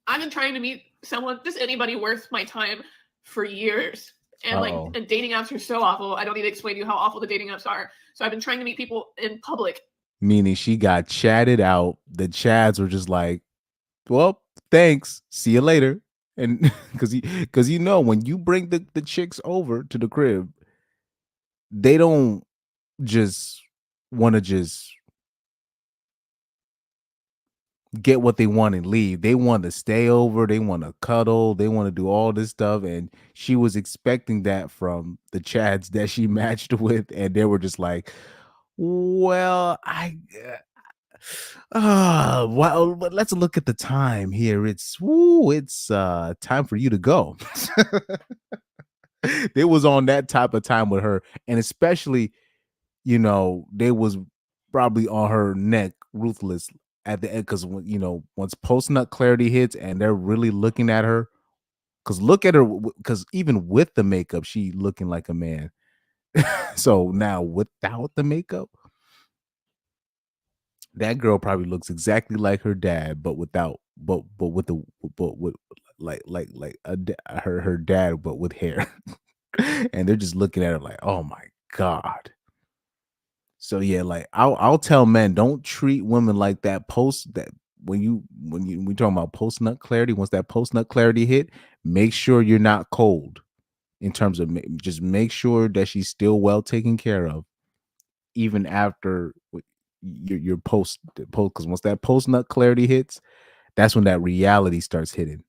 I've been trying to meet someone, just anybody worth my time for years. And and dating apps are so awful. I don't need to explain to you how awful the dating apps are. So I've been trying to meet people in public. Meaning she got chatted out. The chads were just like, well, thanks. See you later. And because when you bring the chicks over to the crib, they don't just want to just get what they want and leave. They want to stay over. They want to cuddle. They want to do all this stuff. And she was expecting that from the chads that she matched with. And they were just like, well, well, let's look at the time here. It's time for you to go. They was on that type of time with her. And especially, they was probably on her neck ruthless at the end, because once post nut clarity hits and they're really looking at her, because look at her, because even with the makeup, she looking like a man. So now without the makeup, that girl probably looks exactly like her dad, but without, but with the, but with her dad, but with hair. And they're just looking at her like, oh my God. So yeah, like I'll tell men, don't treat women like that post that when we talking about post nut clarity, once that post nut clarity hit, make sure you're not cold in terms of just make sure that she's still well taken care of, even after your post, because once that post nut clarity hits, that's when that reality starts hitting.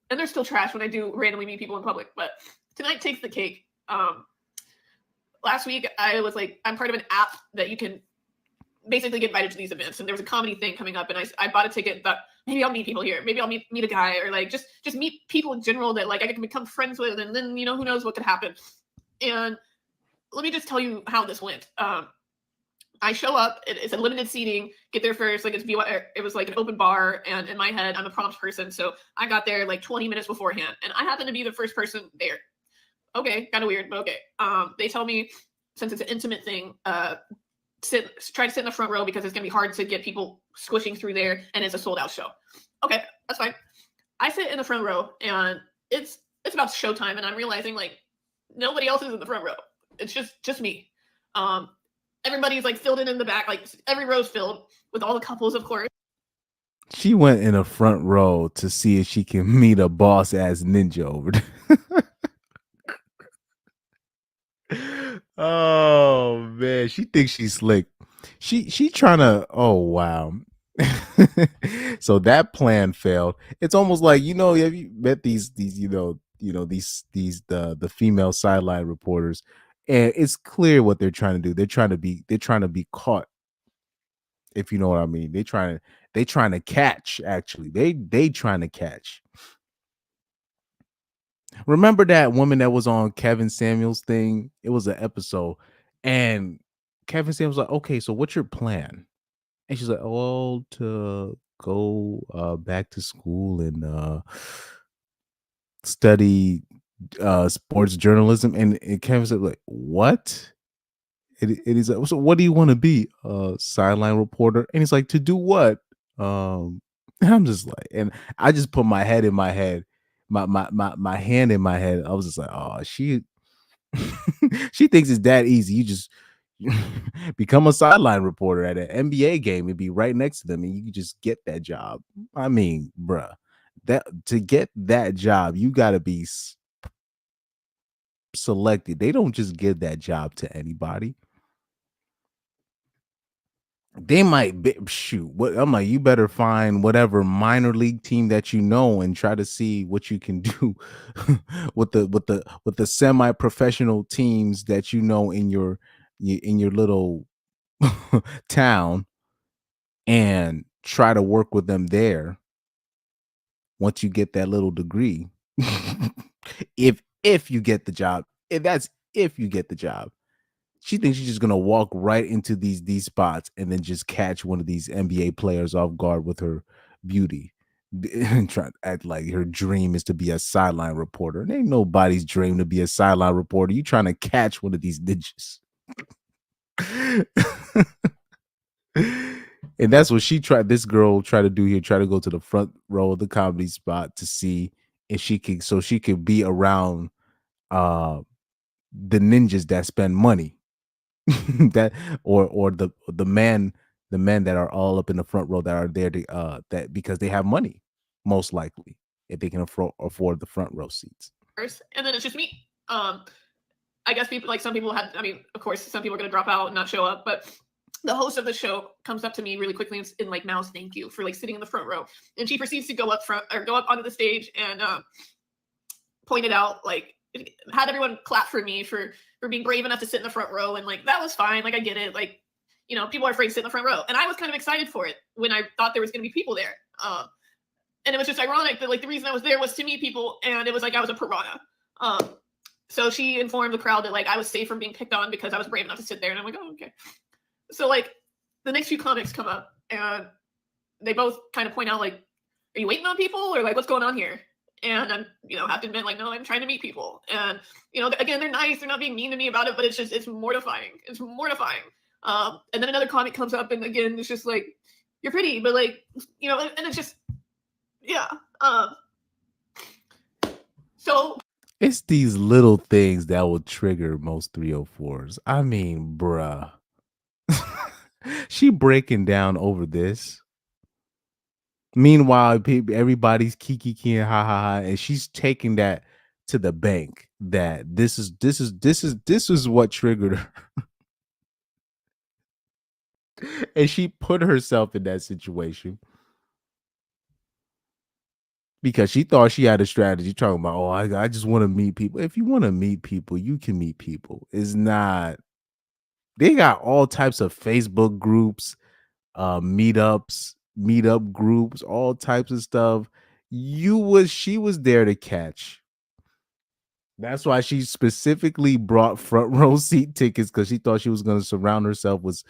And they're still trash when I do randomly meet people in public, but tonight takes the cake. Last week I was like, I'm part of an app that you can basically get invited to these events, and there was a comedy thing coming up, and I bought a ticket that maybe I'll meet people here, maybe I'll meet a guy, or like just meet people in general that like I can become friends with, and then who knows what could happen. And let me just tell you how this went. I show up, it's a limited seating, get there first, like it was like an open bar, and in my head I'm a prompt person, so I got there like 20 minutes beforehand, and I happened to be the first person there. Okay, kind of weird, but okay. They tell me, since it's an intimate thing, try to sit in the front row because it's gonna be hard to get people squishing through there, and it's a sold out show. Okay, that's fine. I sit in the front row, and it's about showtime, and I'm realizing like nobody else is in the front row. It's just me. Everybody's like filled in the back, like every row's filled with all the couples, of course. She went in the front row to see if she can meet a boss ass ninja over there. Oh man, she thinks she's slick. She trying to. Oh wow. So that plan failed. It's almost like, have you met these these the female sideline reporters, and it's clear what they're trying to do. They're trying to be caught. If you know what I mean. They trying to catch, actually. They trying to catch. Remember that woman that was on Kevin Samuels thing? It was an episode, and Kevin Samuels was like, okay, so what's your plan? And she's like, oh, to go back to school and study sports journalism. And Kevin said, like, what? It is like, so what do you want to be? A sideline reporter? And he's like, to do what? And I'm just like, and I just put my head in my head, my hand in my head. I was just like, oh, she thinks it's that easy. You just become a sideline reporter at an NBA game and be right next to them, and you can just get that job. I mean, bruh, that to get that job, you got to be selected. They don't just give that job to anybody. They might be, shoot. What I'm like, you better find whatever minor league team that you know and try to see what you can do with the semi-professional teams that you know in your little town, and try to work with them there. Once you get that little degree, if you get the job, if you get the job. She thinks she's just gonna walk right into these spots and then just catch one of these NBA players off guard with her beauty, and try to act like her dream is to be a sideline reporter. And ain't nobody's dream to be a sideline reporter. You trying to catch one of these ninjas. And that's what this girl tried to do here. Try to go to the front row of the comedy spot to see if she could be around the ninjas that spend money. That or the men that are all up in the front row that are there to that because they have money, most likely, if they can afford the front row seats. And then it's just me. I guess some people had, of course some people are going to drop out and not show up, but the host of the show comes up to me really quickly and like mouths thank you for like sitting in the front row, and she proceeds to go up onto the stage and pointed out, like, had everyone clap for me for being brave enough to sit in the front row, and like that was fine. Like I get it. Like, people are afraid to sit in the front row, and I was kind of excited for it when I thought there was going to be people there. And it was just ironic that like the reason I was there was to meet people, and it was like I was a piranha. So she informed the crowd that like I was safe from being picked on because I was brave enough to sit there, and I'm like, oh, okay. So like the next few comics come up, and they both kind of point out like are you waiting on people or like what's going on here? And I'm, you know, have to admit, like, no, I'm trying to meet people. And, you know, again, they're nice. They're not being mean to me about it, but it's mortifying. It's mortifying. And then another comment comes up, and again, it's just like, you're pretty, but like, you know, and it's just, yeah. So it's these little things that will trigger most 304s. I mean, bruh. She breaking down over this. Meanwhile, everybody's kiki and ha ha ha, and she's taking that to the bank. That this is what triggered her, and she put herself in that situation because she thought she had a strategy. Talking about, oh, I just want to meet people. If you want to meet people, you can meet people. It's not. They got all types of Facebook groups, meetup groups, all types of stuff. She was there to catch. That's why she specifically brought front row seat tickets, because she thought she was going to surround herself with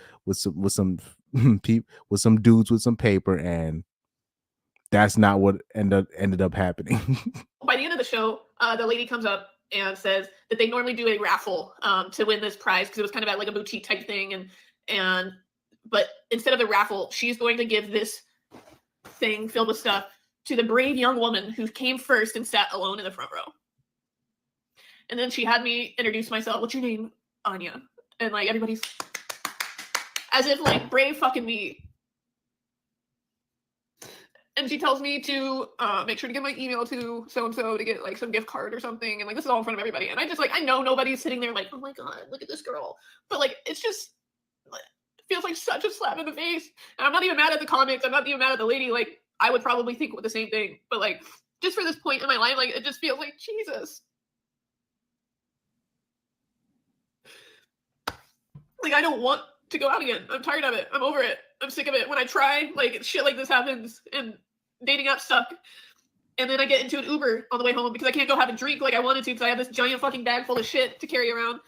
some people, with some dudes with some paper, and that's not what ended up happening. By the end of the show, the lady comes up and says that they normally do a raffle to win this prize, because it was kind of at like a boutique type thing, but instead of the raffle, she's going to give this thing filled with stuff to the brave young woman who came first and sat alone in the front row. And then she had me introduce myself. What's your name? Anya. And like everybody's as if like brave fucking me. And she tells me to make sure to give my email to so-and-so to get like some gift card or something. And like, this is all in front of everybody. And I just like, I know nobody's sitting there like, oh my God, look at this girl. But like, it's just, it feels like such a slap in the face. And I'm not even mad at the comics. I'm not even mad at the lady. Like, I would probably think the same thing. But like, just for this point in my life, like, it just feels like, Jesus. Like, I don't want to go out again. I'm tired of it. I'm over it. I'm sick of it. When I try, like, shit like this happens and dating apps suck. And then I get into an Uber on the way home because I can't go have a drink like I wanted to because I have this giant fucking bag full of shit to carry around.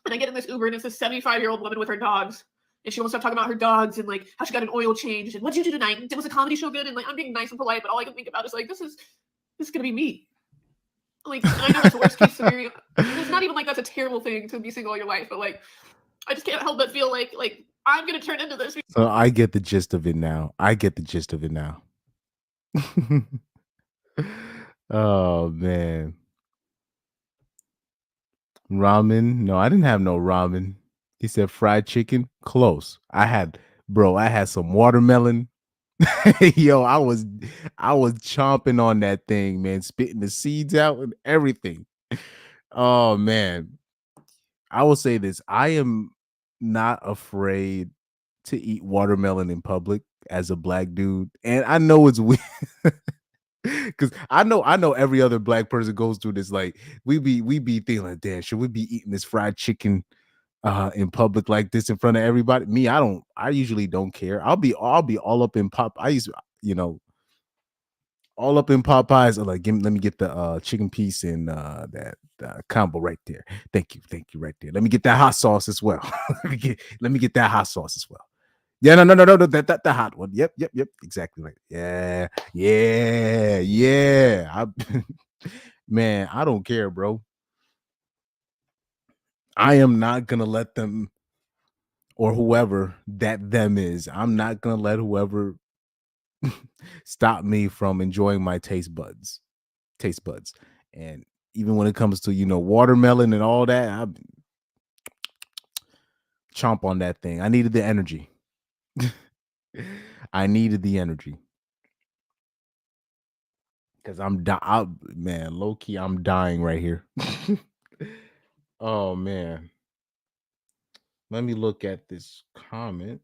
And I get in this Uber and it's this 75-year-old woman with her dogs. And she wants to talk about her dogs and like how she got an oil change and what'd you do tonight? Was the comedy show good? And like, I'm being nice and polite, but all I can think about is like, this is gonna be me. Like, and I know that's the worst case scenario. It's not even like that's a terrible thing to be single all your life, but like, I just can't help but feel like I'm gonna turn into this. So I get the gist of it now. Oh man. Ramen? No, I didn't have no ramen. He said fried chicken. Close. I had some watermelon. Yo, I was chomping on that thing, man, spitting the seeds out and everything. Oh man. I will say this. I am not afraid to eat watermelon in public as a black dude. And I know it's weird. Because I know every other black person goes through this. Like we be thinking like, damn, should we be eating this fried chicken in public like this in front of everybody? Me, I usually don't care. I'll be all up in all up in Popeyes. Like, let me get the chicken piece and that combo right there. Thank you right there. Let me get that hot sauce as well. let me get that hot sauce as well. Yeah, no, that the hot one. Yep, exactly right. Yeah. Man, I don't care, bro. I am not gonna let them, or whoever that them is, I'm not gonna let whoever stop me from enjoying my taste buds. And even when it comes to watermelon and all that, I chomp on that thing. I needed the energy. Because man, low key, I'm dying right here. Oh man, let me look at this comment.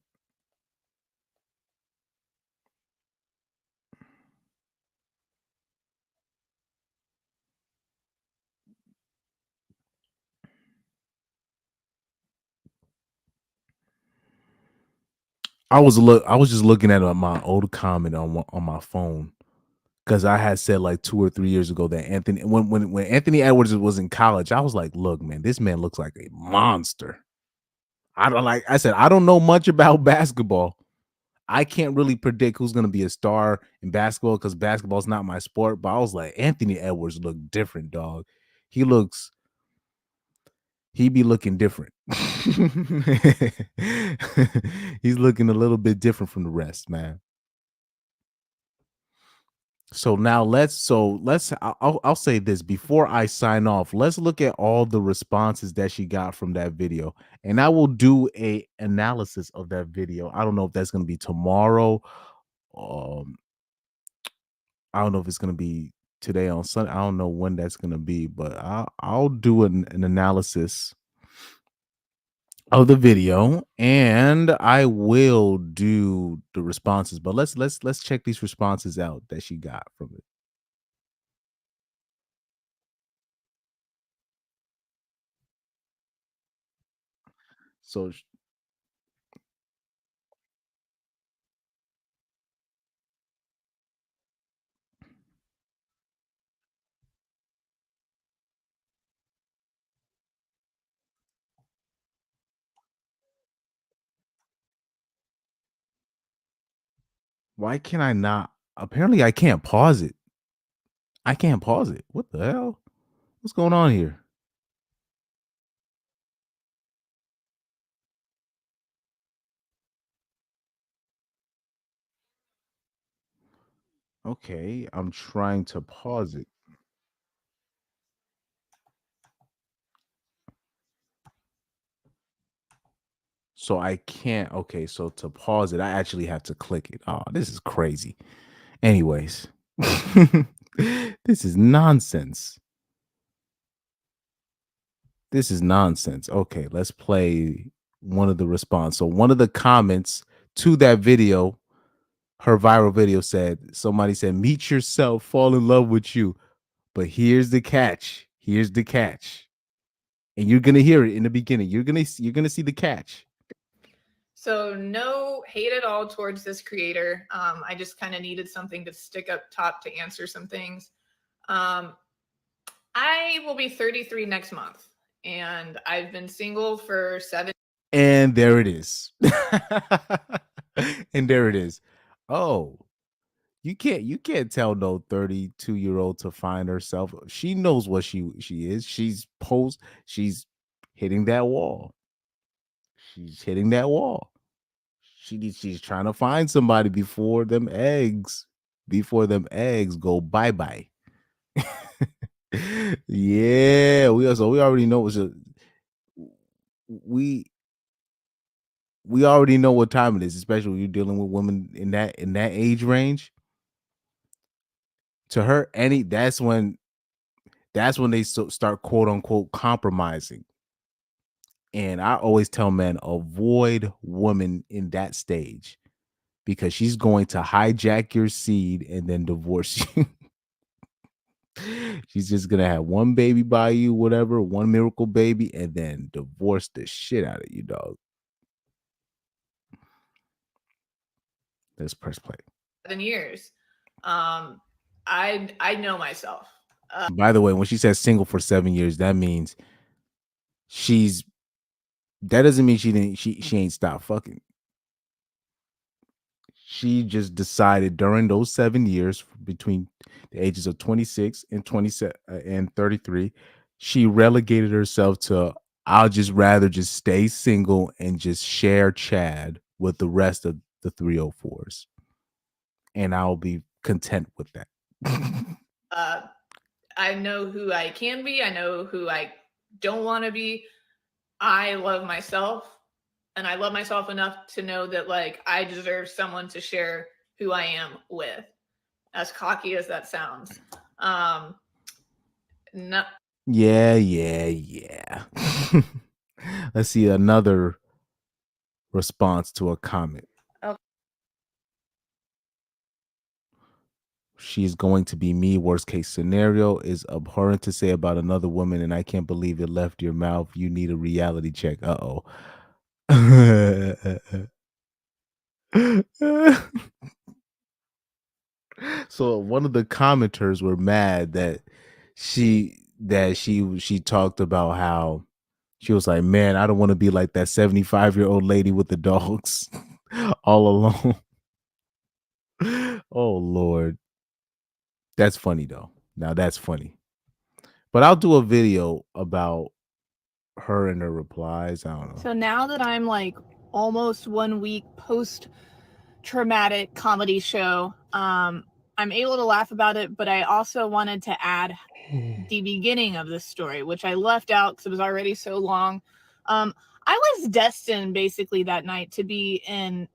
I was just looking at my old comment on my phone, because I had said like 2 or 3 years ago that when Anthony Edwards was in college, I was like, look, man, this man looks like a monster. I said, I don't know much about basketball. I can't really predict who's going to be a star in basketball because basketball's not my sport. But I was like, Anthony Edwards looked different, dog. He be looking different. He's looking a little bit different from the rest, man. So now I'll say this before I sign off. Let's look at all the responses that she got from that video, and I will do a analysis of that video. I don't know if that's going to be tomorrow. I don't know if it's going to be today on Sunday. I don't know when that's going to be, but I'll do an analysis of the video, and I will do the responses. But let's check these responses out that she got from it. So why can I not? Apparently, I can't pause it. I can't pause it. What the hell? What's going on here? Okay, I'm trying to pause it. So I can't. Okay, so to pause it, I actually have to click it. Oh, this is crazy. Anyways, this is nonsense. This is nonsense. Okay, let's play one of the response. So one of the comments to that video, her viral video said, somebody said, meet yourself, fall in love with you. But here's the catch. Here's the catch. And you're gonna hear it in the beginning. You're gonna see the catch. So no hate at all towards this creator. I just kind of needed something to stick up top to answer some things. I will be 33 next month, and I've been single for 7. And there it is. And there it is. Oh, you can't tell no 32-year-old to find herself. She knows what she is. She's hitting that wall. She's hitting that wall. She's trying to find somebody before them eggs go bye-bye. Yeah, we already know we already know what time it is, especially when you're dealing with women in that age range. To her, that's when they start quote unquote compromising. And I always tell men, avoid women in that stage, because she's going to hijack your seed and then divorce you. She's just gonna have one baby by you, whatever, one miracle baby, and then divorce the shit out of you, dog. Let's press play. 7 years. I know myself. By the way, when she says single for 7 years, that means that doesn't mean she ain't stopped fucking. She just decided during those 7 years between the ages of 26 and 27 and 33, she relegated herself to, I'll just rather just stay single and just share Chad with the rest of the 304s. And I'll be content with that. I know who I can be. I know who I don't want to be. I love myself, and I love myself enough to know that, like, I deserve someone to share who I am with, as cocky as that sounds. No. Yeah. Let's see another response to a comment. Okay. She's going to be me. Worst case scenario is abhorrent to say about another woman, and I can't believe it left your mouth. You need a reality check. Uh-oh. So one of the commenters were mad that she talked about how she was like, man, I don't want to be like that 75-year-old lady with the dogs all alone. Oh Lord. That's funny though. Now that's funny. But I'll do a video about her and her replies. I don't know. So now that I'm like almost 1 week post traumatic comedy show, I'm able to laugh about it, but I also wanted to add the beginning of the story, which I left out because it was already so long. I was destined basically that night to be in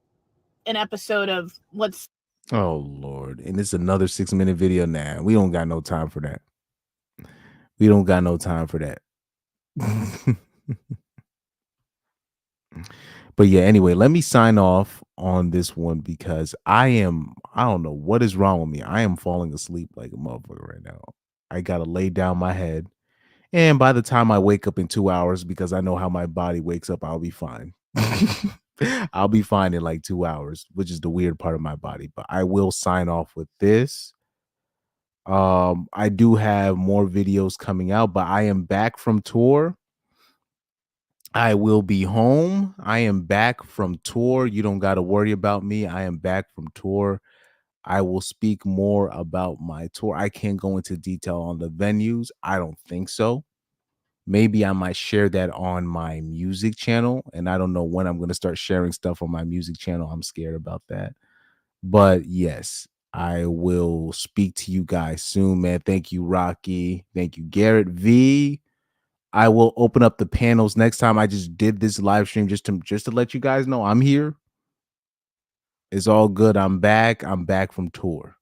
an episode of what's Oh Lord. And it's another 6-minute video now. We don't got no time for that. We don't got no time for that. But yeah, anyway, let me sign off on this one because I don't know what is wrong with me. I am falling asleep like a motherfucker right now. I gotta lay down my head. And by the time I wake up in 2 hours, because I know how my body wakes up, I'll be fine. I'll be fine in like 2 hours, which is the weird part of my body. But I will sign off with this. I do have more videos coming out, but I am back from tour. I will be home. I am back from tour. You don't got to worry about me. I am back from tour. I will speak more about my tour. I can't go into detail on the venues. I don't think so. Maybe I might share that on my music channel. And I don't know when I'm going to start sharing stuff on my music channel. I'm scared about that. But yes, I will speak to you guys soon, man. Thank you, Rocky. Thank you, Garrett V. I will open up the panels next time. I just did this live stream just to let you guys know I'm here. It's all good. I'm back. I'm back from tour.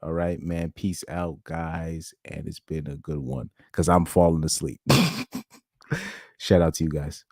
All right, man. Peace out, guys. And it's been a good one because I'm falling asleep. Shout out to you guys.